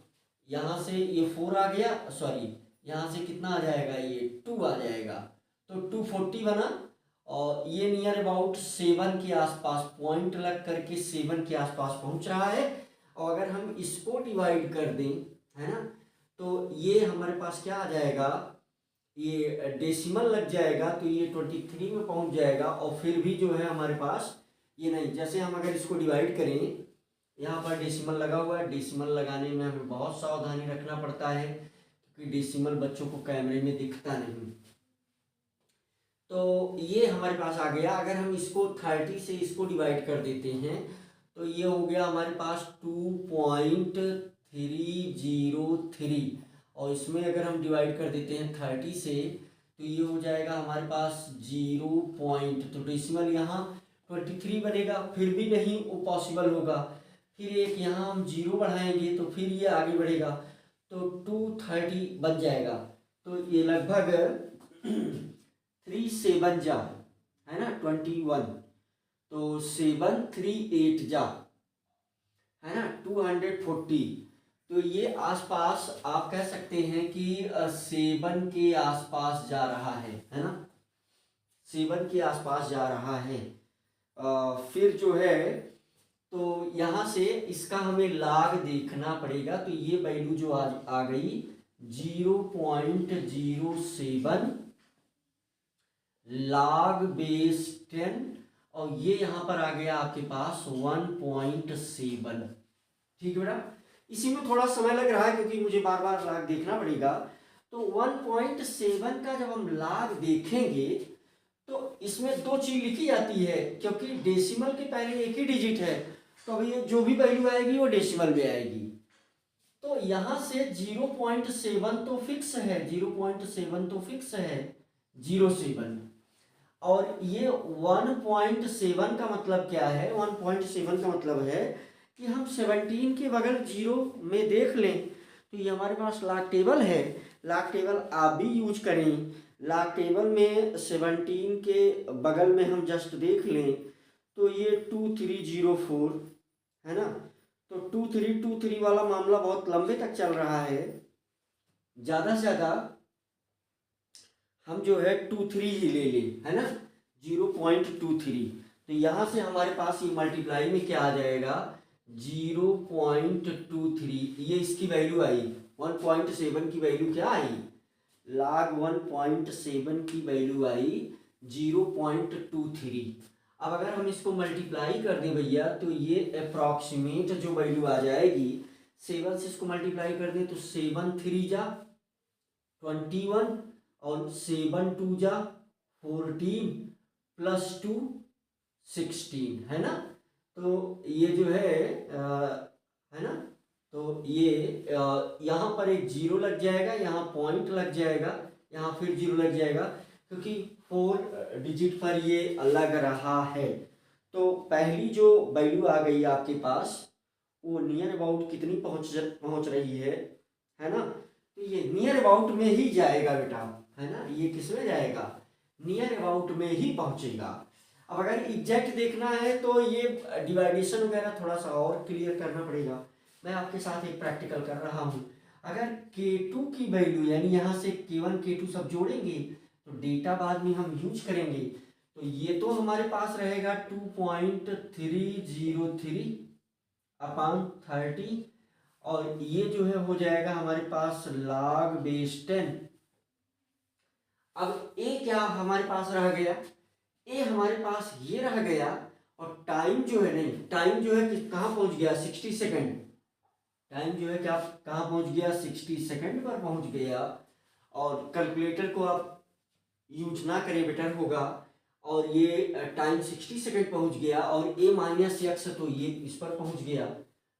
यहाँ से ये 4 आ गया, सॉरी यहाँ से कितना आ जाएगा, ये 2 आ जाएगा, तो 240 बना, और ये नियर अबाउट 7 के आसपास पॉइंट लग करके 7 के आसपास पहुँच रहा है। और अगर हम इसको डिवाइड कर दें, है ना, तो ये हमारे पास क्या आ जाएगा, ये डेसिमल लग जाएगा, तो ये 23 में पहुँच जाएगा। और फिर भी जो है हमारे पास ये नहीं, जैसे हम अगर इसको डिवाइड करें, यहाँ पर डेसिमल लगा हुआ है, डेसिमल लगाने में हमें बहुत सावधानी रखना पड़ता है क्योंकि डेसिमल बच्चों को कैमरे में दिखता नहीं। तो ये हमारे पास आ गया। अगर हम इसको 30 से इसको डिवाइड कर देते हैं तो ये हो गया हमारे पास 2.303, और इसमें अगर हम डिवाइड कर देते हैं 30 से तो ये हो जाएगा हमारे पास 0 तो डेसिमल यहाँ 23 बनेगा, फिर भी नहीं वो पॉसिबल होगा। फिर एक यहाँ हम 0 बढ़ाएंगे तो फिर ये आगे बढ़ेगा, तो 230 बन जाएगा। तो ये लगभग 3 7 जा, है ना, 21, तो 7 3 8 जा, है ना, 240। तो ये आसपास आप कह सकते हैं कि 7 के आसपास जा रहा है ना, 7 के आसपास जा रहा है। फिर जो है तो यहाँ से इसका हमें लाग देखना पड़ेगा। तो ये वैल्यू जो आज आ गई 0.07 log बेस 10, और ये यहाँ पर आ गया आपके पास 1.7। ठीक है बेटा, इसी में थोड़ा समय लग रहा है क्योंकि मुझे बार बार लाग देखना पड़ेगा। तो 1.7 का जब हम लाग देखेंगे तो इसमें दो चीज लिखी जाती है, क्योंकि डेसिमल के पहले एक ही डिजिट है, तो अब ये जो भी वैल्यू आएगी वो डेसिमल में आएगी। तो यहाँ से 0.7 तो फिक्स है, 0.7 तो फिक्स है, 07। और ये 1.7 का मतलब क्या है? 1.7 का मतलब है कि हम 17 के बगल 0 में देख लें तो ये हमारे पास लाग टेबल है। लाग टेबल आप भी यूज करें। लाग टेबल में 17 के बगल में हम जस्ट देख लें तो ये 2304 है ना। तो 2323 वाला मामला बहुत लंबे तक चल रहा है। ज़्यादा से ज़्यादा हम जो है 23 ही ले लें, है ना, 0.23। तो यहाँ से हमारे पास ये मल्टीप्लाई में क्या आ जाएगा 0.23। ये इसकी वैल्यू आई 1.7 की वैल्यू क्या आई, log 1.7 की वैल्यू आई 0.23। अब अगर हम इसको मल्टीप्लाई कर दें भैया तो ये अप्रॉक्सीमेट जो वैल्यू आ जाएगी 7 से इसको मल्टीप्लाई कर दें तो 7 3 जा 21 और 7 2 जा 14 प्लस 2 16, है ना। तो ये जो है ना, तो ये यहाँ पर एक 0 लग जाएगा, यहाँ पॉइंट लग जाएगा, यहाँ फिर 0 लग जाएगा, क्योंकि 4 डिजिट पर ये लग रहा है। तो पहली जो वैल्यू आ गई आपके पास वो नियर अबाउट कितनी पहुँच रही है ना। तो ये नियर अबाउट में ही जाएगा बेटा, है ना, ये किस में जाएगा, नियर अबाउट में ही पहुँचेगा। अब अगर एग्जैक्ट देखना है तो ये डिवाइडेशन वगैरह थोड़ा सा और क्लियर करना पड़ेगा। मैं आपके साथ एक प्रैक्टिकल कर रहा हूँ। अगर K2 की वैल्यू यानी यहाँ से K1 K2 सब जोड़ेंगे तो डेटा बाद में हम यूज करेंगे। तो ये तो हमारे पास रहेगा 2.303 अपान 30, और ये जो है हो जाएगा हमारे पास log बेस 10। अब ए क्या हमारे पास रह गया, ए हमारे पास ये रह गया, और टाइम जो है नहीं, टाइम जो है कहाँ पहुंच गया 60 सेकेंड। टाइम जो है क्या कहाँ पहुंच गया 60 सेकेंड पर पहुंच गया। और कैलकुलेटर को आप यूज ना करें बेटर होगा। और ये टाइम 60 सेकेंड पहुंच गया और ए माइनस एक्स तो ये इस पर पहुंच गया,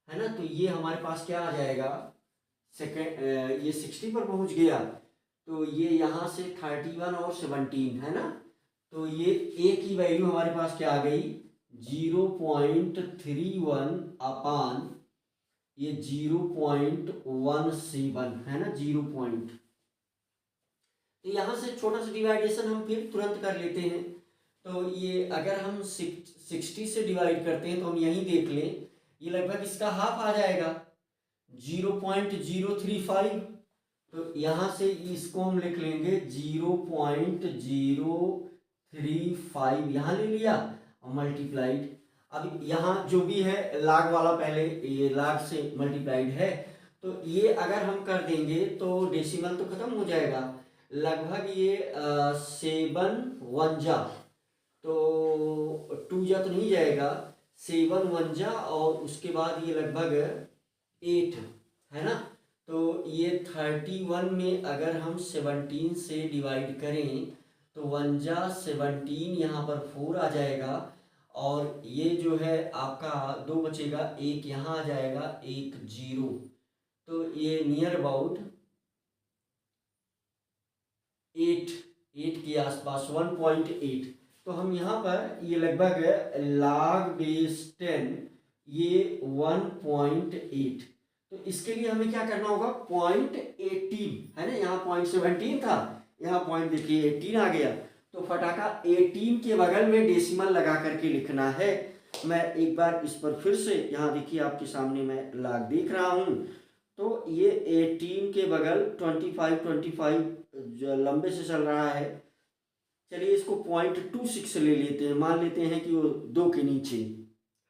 है ना। तो ये हमारे पास क्या आ जाएगा सेकेंड, ये 60 पर पहुंच गया तो ये यहाँ से 31 और 17, है ना। तो ये ए की वैल्यू हमारे पास क्या आ गई 0.31 अपान ये 0.17, है ना, 0 पॉइंट। तो यहाँ से छोटा सा डिवाइडेशन हम फिर तुरंत कर लेते हैं। तो ये अगर हम 60 से डिवाइड करते हैं तो हम यहीं देख लें, ये लगभग इसका हाफ आ जाएगा 0.035। तो यहाँ से इसको हम लिख लेंगे 0.035, यहाँ ले लिया और मल्टीप्लाइड। अब यहाँ जो भी है लाग वाला पहले ये लाग से मल्टीप्लाइड है, तो ये अगर हम कर देंगे तो डेसिमल तो खत्म हो जाएगा। लगभग ये 7 1 जा, तो 2 जा तो नहीं जाएगा, 7 1 जा, और उसके बाद ये लगभग 8, है ना। तो ये 31 में अगर हम 17 से डिवाइड करें तो 1 जा 17, यहाँ पर 4 आ जाएगा। और ये जो है आपका 2 बचेगा, एक यहाँ आ जाएगा, एक 0। तो ये नियर अबाउट 8 के आसपास 1.8। तो हम यहाँ पर ये लगभग log-10 ये 1.8। तो इसके लिए हमें क्या करना होगा, 0.18 है ना, यहाँ 0.17 था, यहाँ पॉइंट देखिए 18 आ गया। तो फटाका 18 के बगल में डेसिमल लगा करके लिखना है। मैं एक बार इस पर फिर से, यहाँ देखिए आपके सामने मैं लाग देख रहा हूँ। तो ये 18 के बगल 25 जो लंबे से चल रहा है। चलिए इसको 0.26 ले लेते हैं, मान लेते हैं कि वो 2 के नीचे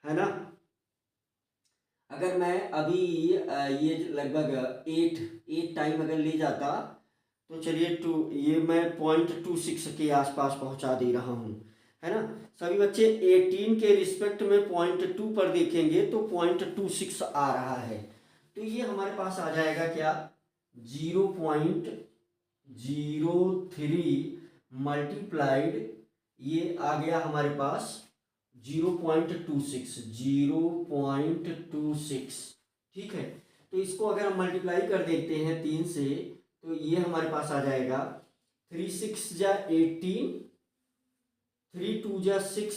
है ना। अगर मैं अभी ये लगभग 8 टाइम अगर ले जाता, तो चलिए ये मैं 0.26 के आसपास पहुंचा दे रहा हूं, है ना। सभी बच्चे 18 के रिस्पेक्ट में 0.2 पर देखेंगे तो 0.26 आ रहा है। तो ये हमारे पास आ जाएगा क्या, 0.03 मल्टीप्लाइड, ये आ गया हमारे पास 0.26। ठीक है। तो इसको अगर हम मल्टीप्लाई कर देते हैं 3 से, तो ये हमारे पास आ जाएगा 3 6 जा 18, 3 2 जा 6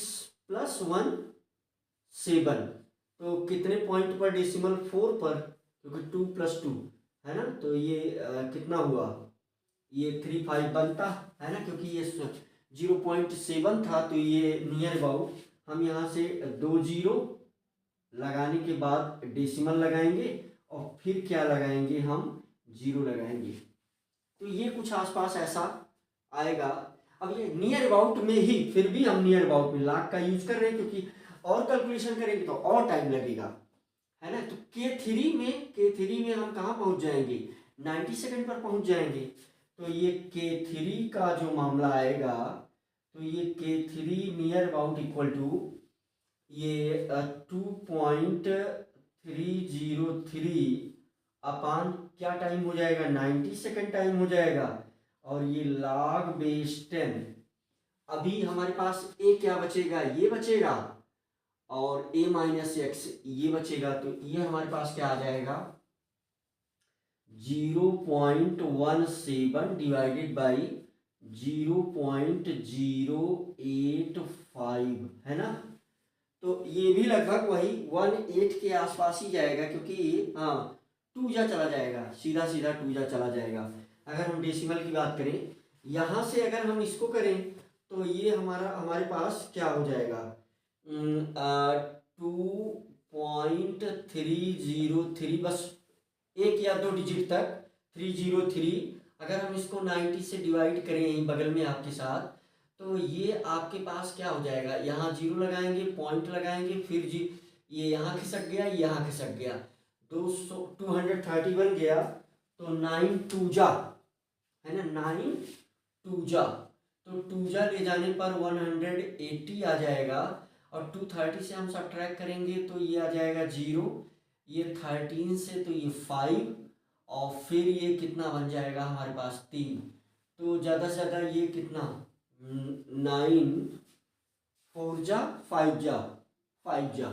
प्लस 1 7। तो कितने पॉइंट पर डेसिमल, 4 पर, क्योंकि 2 + 2 है ना। तो ये कितना हुआ, ये 35 बनता है ना, क्योंकि ये 0.7 था। तो ये नियर अबाउट हम यहाँ से 2 0 लगाने के बाद डेसिमल लगाएंगे और फिर क्या लगाएंगे, हम 0 लगाएंगे। तो ये कुछ आसपास ऐसा आएगा। अब ये नियर अबाउट में ही, फिर भी हम नियर अबाउट में लाख का यूज कर रहे हैं, क्योंकि और कैलकुलेशन करेंगे तो और टाइम लगेगा, है ना। तो K3 में हम कहाँ पहुंच जाएंगे, 90 सेकंड पर पहुंच जाएंगे। तो ये K3 का जो मामला आएगा, तो ये K3 near about equal to ये 2.303 अपान क्या टाइम हो जाएगा, 90 सेकंड टाइम हो जाएगा। और ये log-10, अभी हमारे पास a क्या बचेगा, ये बचेगा, और a - x ये बचेगा। तो ये हमारे पास क्या आ जाएगा, 0.17 डिवाइडेड बाई 0.085 है ना। तो ये भी लगभग वही 18 के आसपास ही जाएगा, क्योंकि हाँ 2 जा चला जाएगा, सीधा 2 जा चला जाएगा। अगर हम डेसिमल की बात करें, यहाँ से अगर हम इसको करें, तो ये हमारे पास क्या हो जाएगा, 2.303, बस 1 या 2 डिजिट तक 303। अगर हम इसको 90 से डिवाइड करें यहीं बगल में आपके साथ, तो ये आपके पास क्या हो जाएगा, यहाँ 0 लगाएंगे, पॉइंट लगाएंगे, फिर ये यहाँ खिसक गया, यहाँ खिसक गया, 230 बन गया। तो 9 2 जा है ना, 9 2 जा, तो 2 जा ले जाने पर 180 आ जाएगा। और 230 से हम सब्ट्रैक्ट करेंगे तो ये आ जाएगा 0, ये 13 से तो ये 5, और फिर ये कितना बन जाएगा हमारे पास 3। तो ज़्यादा से ज़्यादा ये कितना, 9 4 जा 5 जा 5 जा।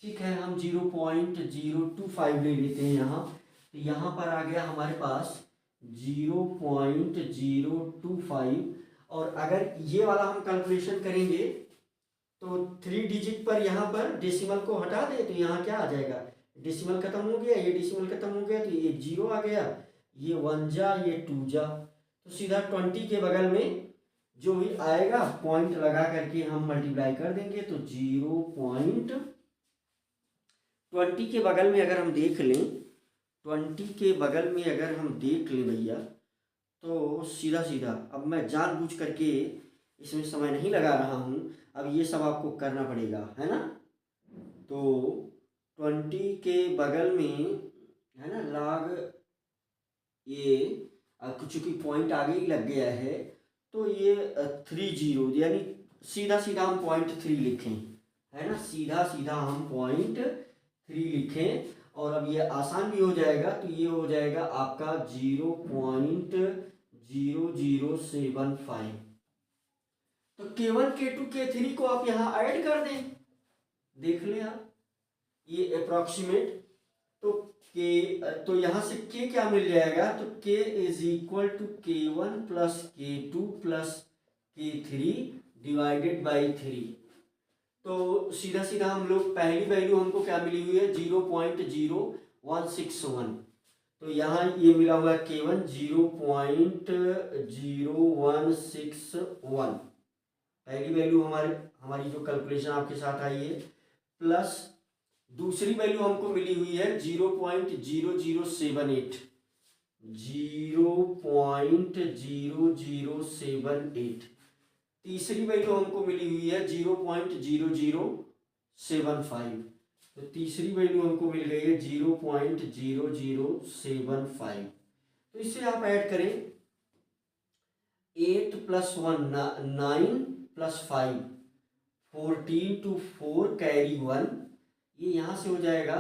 ठीक है, हम 0.025 ले लेते हैं यहाँ। तो यहाँ पर आ गया हमारे पास 0.025। और अगर ये वाला हम कैलकुलेशन करेंगे, तो 3 डिजिट पर यहाँ पर डेसिमल को हटा दे, तो यहाँ क्या आ जाएगा, डेसिमल खत्म हो गया, ये डेसिमल खत्म हो गया, तो ये 0 आ गया, ये 1 जा, ये 2 जा। तो सीधा 20 के बगल में जो भी आएगा पॉइंट लगा करके हम मल्टीप्लाई कर देंगे। तो 0.20 के बगल में अगर हम देख लें, 20 के बगल में अगर हम देख लें भैया, तो सीधा अब मैं जानबूझ करके इसमें समय नहीं लगा रहा हूँ, अब ये सब आपको करना पड़ेगा, है ना। तो 20 के बगल में है ना log, ये चूंकि पॉइंट आगे ही लग गया है, तो ये 30, यानी सीधा हम 0.3 लिखें, है ना, सीधा हम 0.3 लिखें। और अब ये आसान भी हो जाएगा, तो ये हो जाएगा आपका 0.0075। तो K1 K2 K3 को आप यहाँ ऐड कर दें, देख लें आप ये अप्रोक्सीमेट। तो तो यहाँ से K क्या मिल जाएगा, तो K is equal to K1 plus K2 plus K3 divided by 3। तो सीधा सीधा हम लोग पहली वैल्यू हमको क्या मिली हुई है 0.0161। तो यहाँ ये मिला हुआ है K1 0.0161 पहली वैल्यू हमारी जो कैलकुलेशन आपके साथ आई है, प्लस दूसरी वैल्यू हमको मिली हुई है 0.0078 0.0078। तीसरी वैल्यू हमको मिली हुई है 0.0075। तो तीसरी वैल्यू हमको मिल गई है 0.0075। तो इससे आप ऐड करें 8 प्लस 1 9 प्लस 5 14 टू 4 कैरी 1, ये यहाँ से हो जाएगा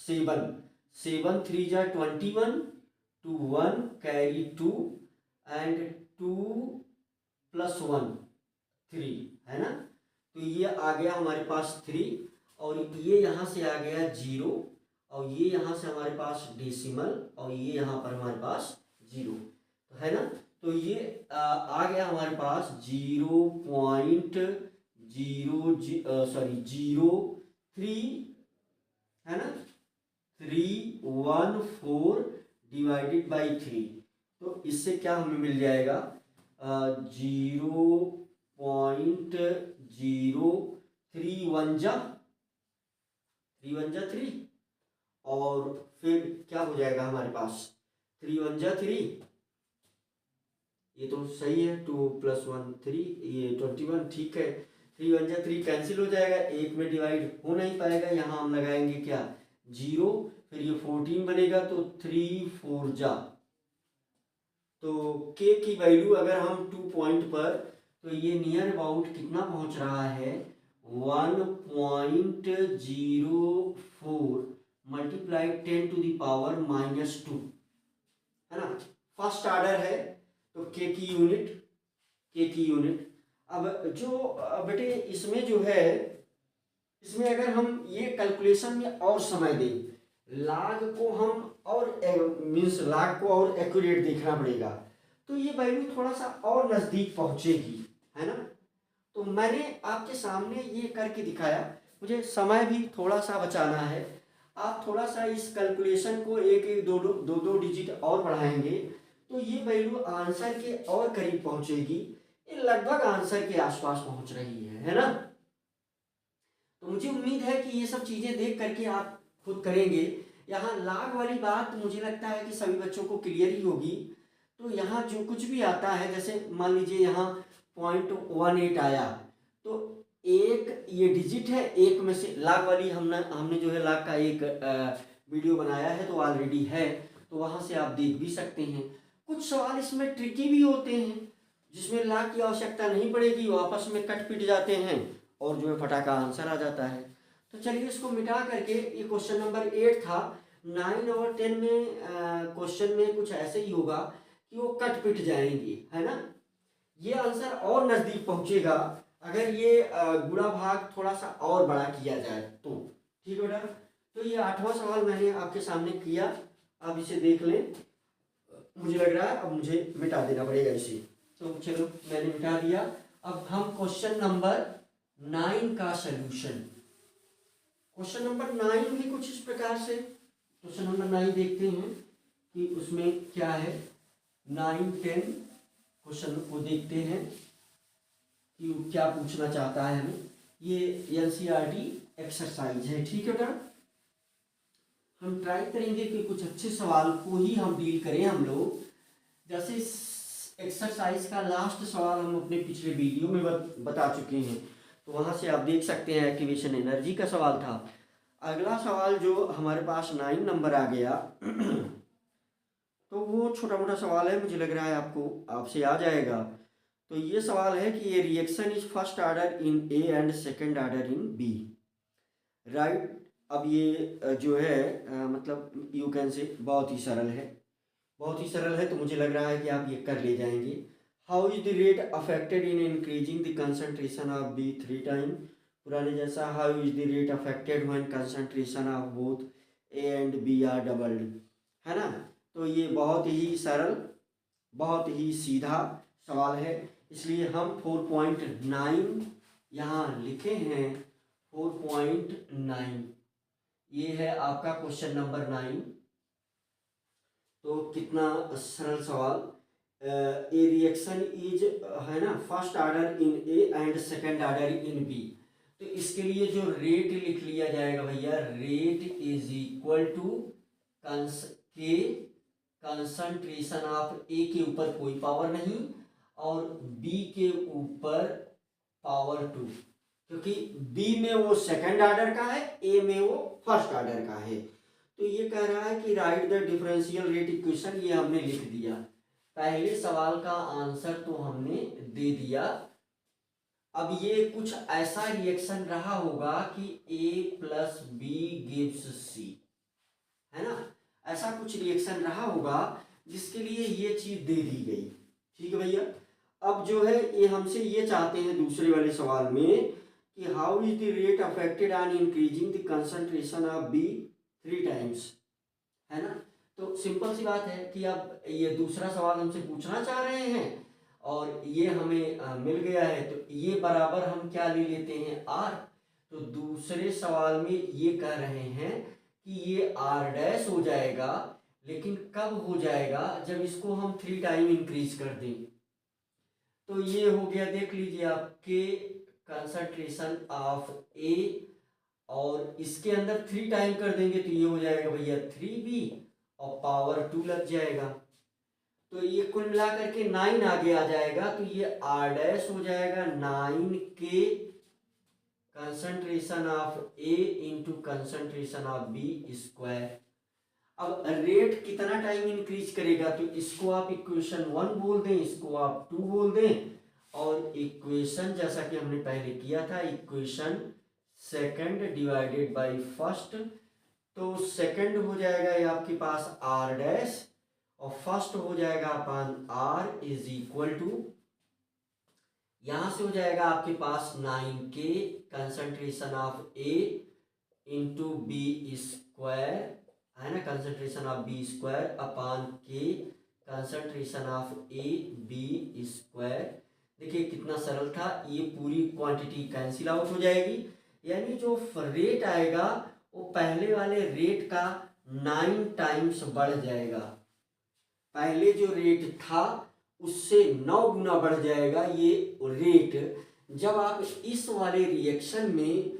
7 3 जा 21 टू 1 कैरी 2 एंड 2 प्लस 1 3 है ना। तो ये आ गया हमारे पास 3 और ये यहाँ से आ गया 0 और ये यहाँ से हमारे पास डेसिमल और ये यहाँ पर हमारे पास 0 है ना। तो ये आ गया हमारे पास 0.03 है ना 314 डिवाइडेड बाई 3। तो इससे क्या हमें मिल जाएगा 0.031 3 और फिर क्या हो जाएगा हमारे पास 3 ये तो सही है 2 प्लस 1 3 ये 21 ठीक है। 3 कैंसिल हो जाएगा, एक में डिवाइड हो नहीं पाएगा, यहाँ हम लगाएंगे क्या 0, फिर ये 14 बनेगा तो 3 4 जा। तो K की वैल्यू अगर हम 2 पॉइंट पर, तो ये नियर अबाउट कितना पहुंच रहा है 1.04 मल्टीप्लाई 10 टू द पावर -2 है ना। फर्स्ट ऑर्डर है तो K की यूनिट। अब जो बेटे इसमें जो है, इसमें अगर हम ये कैलकुलेशन में और समय दें, लाग को हम और मीन्स लाग को और एक्यूरेट देखना पड़ेगा, तो ये वैल्यू थोड़ा सा और नज़दीक पहुंचेगी है ना। तो मैंने आपके सामने ये करके दिखाया, मुझे समय भी थोड़ा सा बचाना है। आप थोड़ा सा इस कैलकुलेशन को एक दो डिजिट और बढ़ाएंगे तो ये वैल्यू आंसर के और करीब पहुंचेगी, ये लगभग आंसर के आसपास पहुंच रही है ना। तो मुझे उम्मीद है कि ये सब चीज़ें देख करके आप खुद करेंगे। यहाँ लाग वाली बात मुझे लगता है कि सभी बच्चों को क्लियर ही होगी। तो यहाँ जो कुछ भी आता है, जैसे मान लीजिए यहाँ 0.18 आया, तो एक ये डिजिट है, एक में से लाग वाली हमने जो है लाग का एक वीडियो बनाया है तो ऑलरेडी है, तो वहाँ से आप देख भी सकते हैं। कुछ सवाल इसमें ट्रिकी भी होते हैं जिसमें लाग की आवश्यकता नहीं पड़ेगी, वो आपस में कट पिट जाते हैं और जो है फटाका आंसर आ जाता है। तो चलिए इसको मिटा करके, ये क्वेश्चन नंबर 8 था। 9 और 10 में क्वेश्चन में कुछ ऐसे ही होगा कि वो कट पिट जाएंगे है ना। ये आंसर और नज़दीक पहुंचेगा अगर ये गुणा भाग थोड़ा सा और बड़ा किया जाए तो। ठीक है बेटा, तो ये 8वां सवाल मैंने आपके सामने किया, आप इसे देख लें। मुझे लग रहा है अब मुझे मिटा देना पड़ेगा इसे, तो चलो मैंने मिटा दिया। अब हम क्वेश्चन नंबर 9 का सलूशन, क्वेश्चन नंबर 9 भी कुछ इस प्रकार से, क्वेश्चन नंबर 9 देखते हैं कि उसमें क्या है। 9 10 क्वेश्चन को देखते हैं कि क्या पूछना चाहता है हमें। ये एनसीईआरटी एक्सरसाइज है, ठीक है बेटा। हम ट्राई करेंगे कि कुछ अच्छे सवाल को ही हम डील करें हम लोग। जैसे एक्सरसाइज का लास्ट सवाल हम अपने पिछले वीडियो में बता चुके हैं, तो वहाँ से आप देख सकते हैं एक्टिवेशन एनर्जी का सवाल था। अगला सवाल जो हमारे पास 9 नंबर आ गया तो वो छोटा मोटा सवाल है, मुझे लग रहा है आपसे आ जाएगा। तो ये सवाल है कि ये reaction is first order in A and second order in B, right. अब ये जो है मतलब यू कैन से बहुत ही सरल है, तो मुझे लग रहा है कि आप ये कर ले जाएंगे। How is the rate affected in increasing the concentration of B 3 time, पुराने जैसा how is the rate affected when concentration of both A and B are doubled, है ना। तो ये बहुत ही सरल, बहुत ही सीधा सवाल है, इसलिए हम 4.9 यहाँ लिखे हैं। 4.9 ये है आपका क्वेश्चन नंबर 9। तो कितना सरल सवाल। ए रिएक्शन इज, है ना, first order in A and second order in B. तो इसके लिए जो रेट लिख लिया जाएगा भैया, rate is equal to k concentration of A के ऊपर कोई पावर नहीं और बी के ऊपर पावर 2, क्योंकि बी में वो सेकंड ऑर्डर का है, ए में वो फर्स्ट ऑर्डर का है। तो ये कह रहा है कि right the differential rate equation, ये हमने लिख दिया। पहले सवाल का आंसर तो हमने दे दिया। अब ये कुछ ऐसा रिएक्शन रहा होगा कि ए प्लस बी गिव्स सी, है ना, ऐसा कुछ रिएक्शन रहा होगा जिसके लिए ये चीज दे दी गई। ठीक है भैया। अब जो है ये हमसे ये चाहते हैं दूसरे वाले सवाल में कि how is the rate affected on increasing the concentration of B 3 times, है ना। तो सिंपल सी बात है कि अब ये दूसरा सवाल हमसे पूछना चाह रहे हैं और ये हमें मिल गया है, तो ये बराबर हम क्या ले लेते हैं, आर। तो दूसरे सवाल में ये कह रहे हैं कि ये आर डैश हो जाएगा, लेकिन कब हो जाएगा, जब इसको हम 3 टाइम इंक्रीज कर दें। तो ये हो गया, देख लीजिए आप, के कंसंट्रेशन ऑफ ए और इसके अंदर 3 टाइम कर देंगे तो ये हो जाएगा भैया 3b और पावर 2 लग जाएगा। तो ये कुल मिला करके 9 आगे आ जाएगा, तो ये आर डैश हो जाएगा 9 k concentration of A into concentration of B square. अब रेट कितना टाइम इंक्रीज करेगा, तो इसको आप इक्वेशन 1 बोल दें, इसको आप 2 बोल दें, और इक्वेशन जैसा कि हमने पहले किया था, equation second divided by first. तो सेकंड हो जाएगा ये आपके पास आर डैश और फर्स्ट हो जाएगा upon R is equal to, यहां से हो जाएगा आपके पास 9 k concentration of A into B square, है ना, concentration of B square upon k concentration of A B square. देखिए कितना सरल था, ये पूरी क्वांटिटी कैंसिल आउट हो जाएगी, यानी जो रेट आएगा वो पहले वाले रेट का 9 टाइम्स बढ़ जाएगा। पहले जो रेट था उससे 9 गुना बढ़ जाएगा ये रेट, जब आप इस वाले रिएक्शन में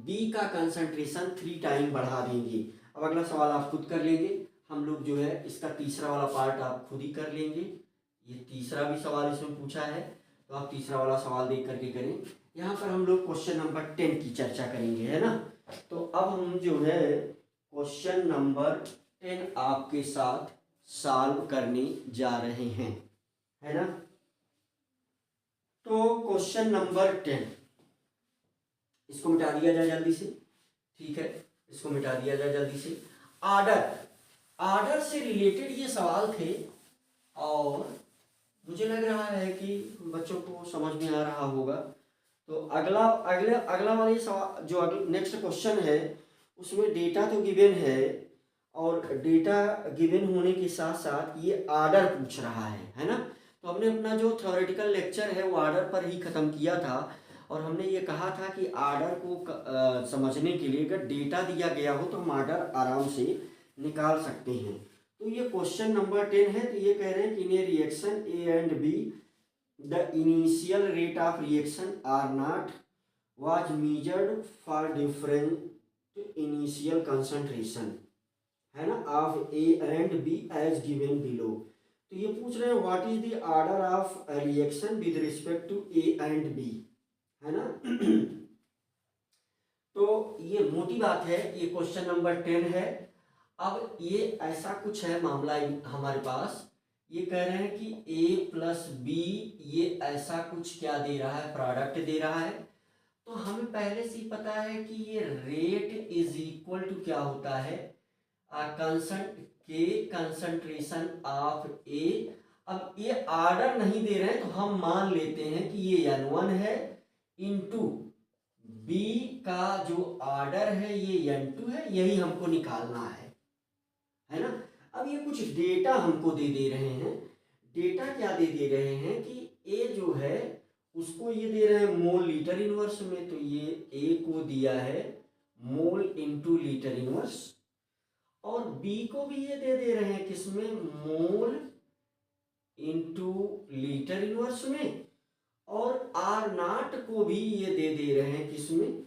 बी का कंसंट्रेशन 3 टाइम बढ़ा देंगे। अब अगला सवाल आप खुद कर लेंगे, हम लोग जो है इसका तीसरा वाला पार्ट आप खुद ही कर लेंगे। ये तीसरा भी सवाल इसमें पूछा है, तो आप तीसरा वाला सवाल देख करके करें। यहाँ पर हम लोग क्वेश्चन नंबर 10 की चर्चा करेंगे, है ना। तो अब हम जो है क्वेश्चन नंबर 10 आपके साथ सॉल्व करने जा रहे हैं, है ना। तो क्वेश्चन नंबर 10, इसको मिटा दिया जाए जल्दी से, ठीक है, इसको मिटा दिया जाए जल्दी से। आर्डर से रिलेटेड ये सवाल थे और मुझे लग रहा है कि बच्चों को समझ में आ रहा होगा। तो अगला वाला ये सवाल जो नेक्स्ट क्वेश्चन है उसमें डेटा तो गिवन है और डेटा गिवन होने के साथ साथ ये आर्डर पूछ रहा है ना। तो हमने अपना जो थ्योरेटिकल लेक्चर है वो आर्डर पर ही ख़त्म किया था और हमने ये कहा था कि आर्डर को समझने के लिए अगर डेटा दिया गया हो तो हम आर्डर आराम से निकाल सकते हैं। तो ये क्वेश्चन नंबर 10 है। तो ये कह रहे हैं कि in a reaction A and B the initial rate of reaction are not was measured for different initial concentration, है ना, of A and B as given below. तो ये पूछ रहे हैं what is the order of reaction with respect to A and B, है ना। तो ये मोटी बात है, ये क्वेश्चन नंबर 10 है। अब ये ऐसा कुछ है मामला हमारे पास, ये कह रहे हैं कि a प्लस बी ये ऐसा कुछ क्या दे रहा है, प्रोडक्ट दे रहा है। तो हमें पहले से ही पता है कि ये रेट इज इक्वल टू क्या होता है, के कंसंट्रेशन ऑफ ए अब ये आर्डर नहीं दे रहे हैं तो हम मान लेते हैं कि ये n1 है इंटू बी का जो आर्डर है ये n2 है, यही हमको निकालना है ना। अब ये कुछ डेटा हमको दे रहे हैं। डेटा क्या दे रहे हैं कि ए जो है उसको ये दे रहे हैं मोल लीटर इनवर्स में, तो ये ए को दिया है मोल इंटू लीटर इनवर्स, और बी को भी ये दे रहे हैं किसमें, मोल इंटू लीटर इनवर्स में, और आर नाट को भी ये दे रहे हैं किसमें,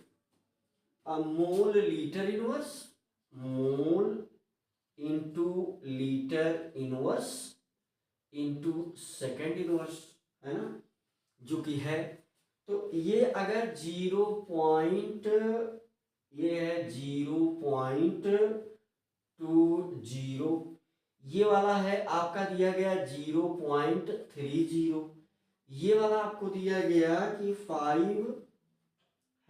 mole litre inverse, mole into litre inverse into second inverse, है ना, जो कि है। तो ये अगर 0.20 ये वाला है आपका दिया गया 0.30, ये वाला आपको दिया गया कि 5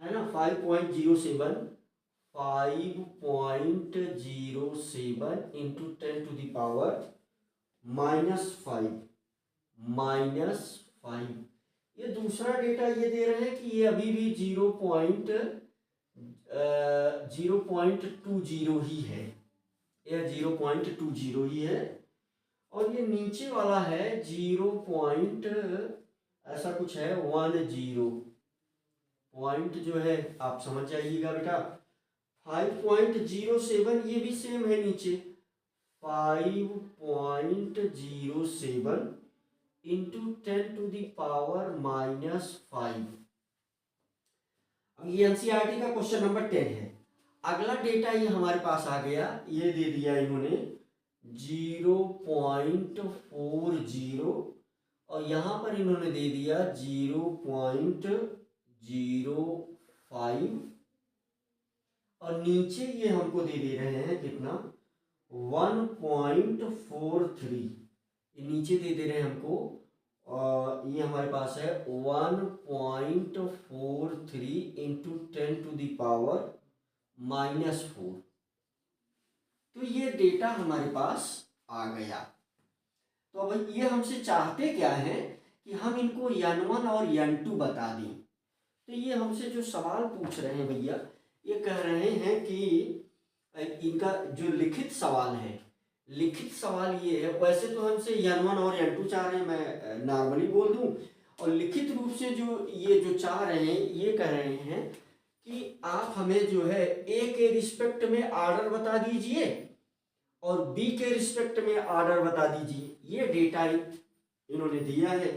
है ना 5.07 इंटू 10⁻⁻⁵ ये दूसरा डेटा ये दे रहे हैं कि ये अभी भी 0.20 ही है, यह 0.20 ही है, और ये नीचे वाला है 0. ऐसा कुछ है 10 पॉइंट जो है आप समझ जाइएगा बेटा। 5.07 ये भी सेम है नीचे 5.07 इंटू 10⁻⁻⁵। अब ये एनसीईआरटी का क्वेश्चन नंबर 10 है। अगला डेटा ये हमारे पास आ गया, ये दे दिया इन्होंने 0.40, और यहाँ पर इन्होंने दे दिया 0.05, और नीचे ये हमको दे रहे हैं कितना 1.43, ये नीचे दे रहे हैं हमको, ये हमारे पास है 1.43 इंटू 10⁻⁻⁴। तो ये डेटा हमारे पास आ गया। तो अब ये हमसे चाहते क्या है कि हम इनको n1 और n2 बता दें। तो ये हमसे जो सवाल पूछ रहे हैं भैया, ये कह रहे हैं कि इनका जो लिखित सवाल है, लिखित सवाल ये है, वैसे तो हमसे n1 और n2 चाह रहे हैं, मैं नॉर्मली बोल दूं, और लिखित रूप से जो ये जो चाह रहे हैं ये कह रहे हैं कि आप हमें जो है ए के रिस्पेक्ट में आर्डर बता दीजिए और बी के रिस्पेक्ट में आर्डर बता दीजिए। ये डेटा इन्होंने दिया है।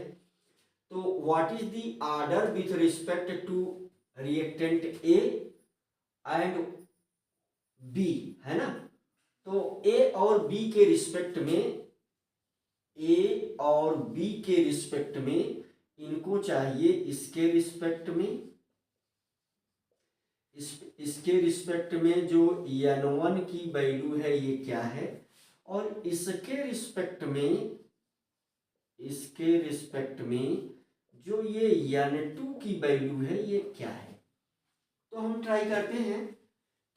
तो what is the order with respect to reactant A and B, है ना। तो ए और बी के रिस्पेक्ट में, ए और बी के रिस्पेक्ट में इनको चाहिए इसके रिस्पेक्ट में, इसके रिस्पेक्ट में जो n1 की वैल्यू है ये क्या है, और इसके रिस्पेक्ट में, इसके रिस्पेक्ट में जो ये n2 की वैल्यू है ये क्या है। तो हम ट्राई करते हैं।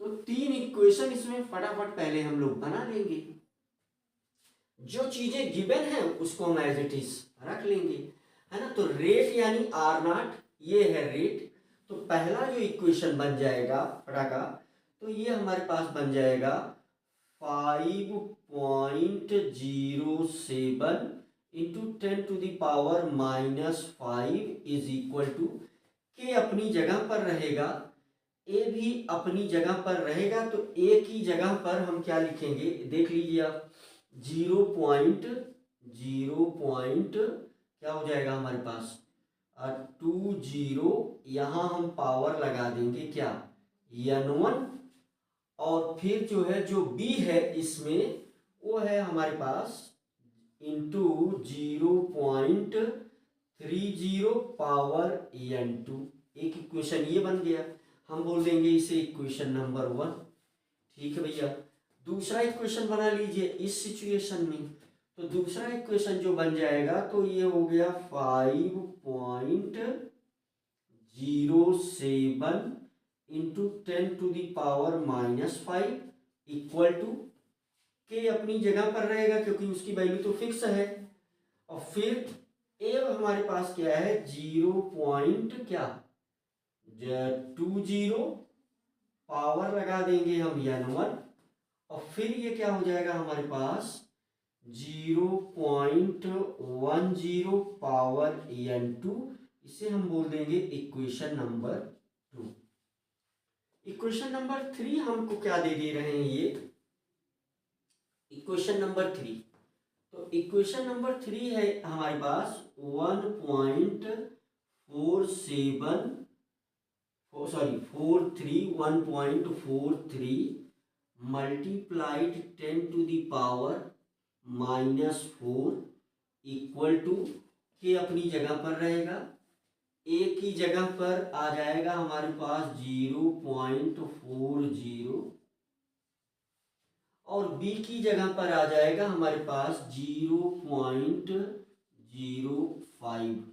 तो 3 इक्वेशन इसमें फटाफट पहले हम लोग बना लेंगे। जो चीजें गिवन है उसको हम एज इट इज रख लेंगे, है ना। तो रेट यानी आर नॉट, ये है रेट। तो पहला जो इक्वेशन बन जाएगा फटाका, तो ये हमारे पास बन जाएगा 5.07 इंटू 10⁻⁻⁵ इज इक्वल टू, के अपनी जगह पर रहेगा, ए भी अपनी जगह पर रहेगा। तो ए की जगह पर हम क्या लिखेंगे देख लीजिए आप, 0.0 क्या हो जाएगा हमारे पास 20, यहाँ हम पावर लगा देंगे क्या n1, और फिर जो है जो b है इसमें वो है हमारे पास इंटू 0.30 पावर n2। एक इक्वेशन ये बन गया, हम बोल देंगे इसे इक्वेशन नंबर 1। ठीक है भैया। दूसरा इक्वेशन बना लीजिए इस सिचुएशन में। तो दूसरा इक्वेशन जो बन जाएगा तो ये हो गया 5.07 इंटू 10⁻⁻⁵ इक्वल टू, के अपनी जगह पर रहेगा क्योंकि उसकी वैल्यू तो फिक्स है, और फिर ए हमारे पास क्या है 0 क्या 20 पावर लगा देंगे हम n1 और फिर ये क्या हो जाएगा हमारे पास 0.10 पावर n2। इसे हम बोल देंगे इक्वेशन नंबर 2। इक्वेशन नंबर 3 हमको क्या दे रहे हैं ये इक्वेशन नंबर 3। तो इक्वेशन नंबर 3 है हमारे पास 1.43 मल्टीप्लाइड 10⁻⁻⁴ इक्वल टू के अपनी जगह पर रहेगा, ए की जगह पर आ जाएगा हमारे पास 0.40 और बी की जगह पर आ जाएगा हमारे पास 0.05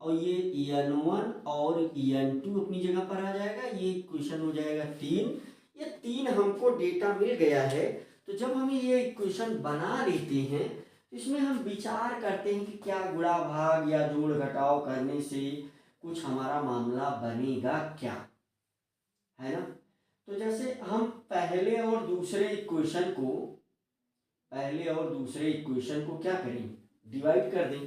और ये n1 और n2 अपनी जगह पर आ जाएगा। ये इक्वेशन हो जाएगा 3। ये 3 हमको डेटा मिल गया है। तो जब हम ये इक्वेशन बना लेते हैं तो इसमें हम विचार करते हैं कि क्या गुणा भाग या जोड़ घटाव करने से कुछ हमारा मामला बनेगा क्या, है ना। तो जैसे हम पहले और दूसरे इक्वेशन को क्या करें डिवाइड कर दें,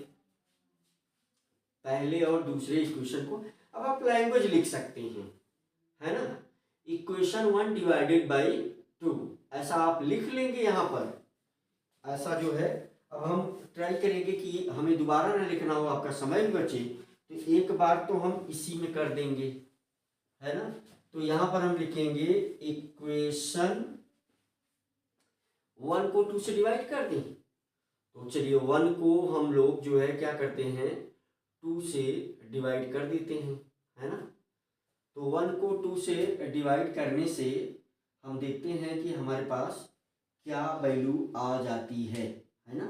पहले और दूसरे इक्वेशन को। अब आप लैंग्वेज लिख सकते हैं, है ना, इक्वेशन 1 डिवाइडेड बाई 2 ऐसा आप लिख लेंगे यहाँ पर, ऐसा जो है। अब हम ट्राई करेंगे कि हमें दोबारा ना लिखना हो, आपका समय भी बचे, तो एक बार तो हम इसी में कर देंगे, है ना। तो यहाँ पर हम लिखेंगे इक्वेशन 1 को 2 से डिवाइड कर दें। तो चलिए 1 को हम लोग जो है क्या करते हैं 2 से डिवाइड कर देते हैं, है ना। तो 1 को 2 से डिवाइड करने से हम देखते हैं कि हमारे पास क्या वैल्यू आ जाती है ना।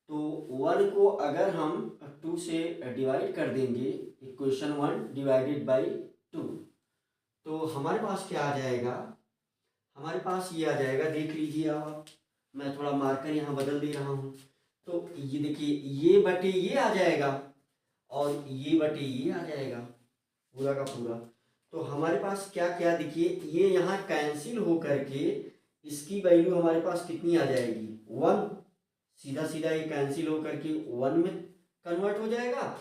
तो 1 को अगर हम 2 से डिवाइड कर देंगे इक्वेशन 1 डिवाइडेड बाई 2 तो हमारे पास क्या आ जाएगा, हमारे पास ये आ जाएगा, देख लीजिए आप, मैं थोड़ा मार्कर यहाँ बदल दे रहा हूँ। तो ये देखिए ये बटे ये आ जाएगा और ये बटे ये आ जाएगा पूरा का पूरा। तो हमारे पास क्या क्या देखिए ये यहाँ कैंसिल हो करके इसकी वैल्यू हमारे पास कितनी आ जाएगी 1, सीधा सीधा ये कैंसिल हो करके 1 में कन्वर्ट हो जाएगा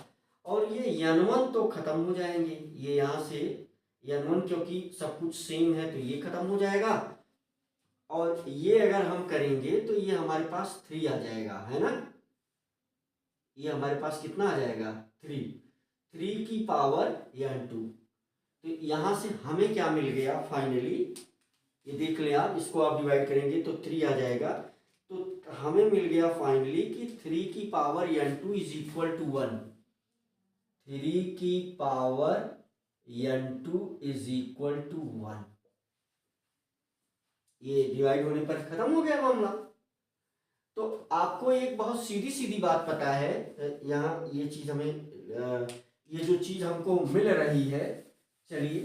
और ये n1 तो खत्म हो जाएंगे, ये यहाँ से n1 क्योंकि सब कुछ सेम है तो ये खत्म हो जाएगा और ये अगर हम करेंगे तो ये हमारे पास 3 आ जाएगा, है ना। ये हमारे पास कितना आ जाएगा 3 की पावर n2। तो यहाँ से हमें क्या मिल गया फाइनली, ये देख लें आप, इसको आप डिवाइड करेंगे तो 3 आ जाएगा। तो हमें मिल गया फाइनली कि 3 की power n2 is equal to 1, 3 की power n2 is equal to 1। ये डिवाइड होने पर खत्म हो गया मामला। तो आपको एक बहुत सीधी सीधी बात पता है, यहाँ ये चीज हमें ये जो चीज हमको मिल रही है, चलिए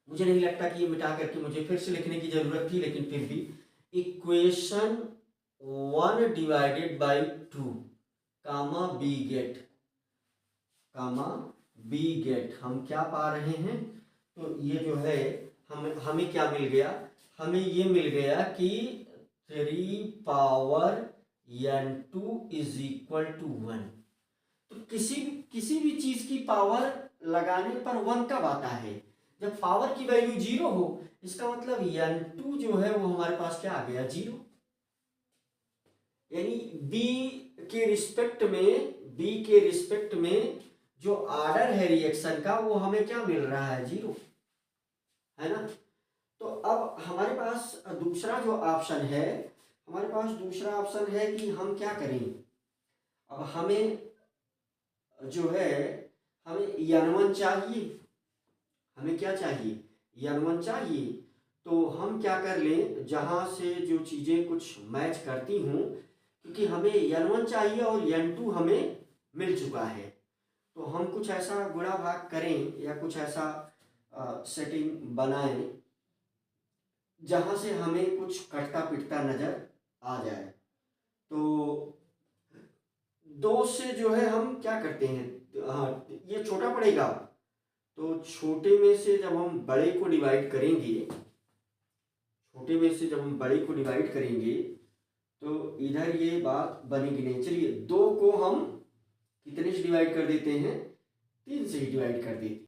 मुझे नहीं लगता कि ये मिटा करके मुझे फिर से लिखने की जरूरत थी, लेकिन फिर भी equation 1 divided by 2 comma we get हम क्या पा रहे हैं। तो ये जो है हमें क्या मिल गया, हमें ये मिल गया कि 3 power n2 is equal to 1। तो किसी भी चीज की पावर लगाने पर 1 कब आता है, जब पावर की वैल्यू 0 हो। इसका मतलब n2 जो है वो हमारे पास क्या आ गया 0, यानी b के रिस्पेक्ट में जो ऑर्डर है रिएक्शन का वो हमें क्या मिल रहा है 0, है ना। तो अब हमारे पास दूसरा जो ऑप्शन है, हमारे पास दूसरा ऑप्शन है कि हम क्या करें। अब हमें जो है हमें n1 चाहिए, हमें क्या चाहिए n1 चाहिए। तो हम क्या कर लें, जहाँ से जो चीज़ें कुछ मैच करती हूँ, क्योंकि हमें n1 चाहिए और n2 हमें मिल चुका है, तो हम कुछ ऐसा गुणा भाग करें या कुछ ऐसा सेटिंग बनाएं जहाँ से हमें कुछ कटता पिटता नज़र आ जाए। तो 2 से जो है हम क्या करते हैं, हाँ ये छोटा पड़ेगा, तो छोटे में से जब हम बड़े को डिवाइड करेंगे, छोटे में से जब हम बड़े को डिवाइड करेंगे तो इधर ये बात बनेगी नहीं। चलिए 2 को हम कितने से डिवाइड कर देते हैं, 3 से ही डिवाइड कर देते हैं।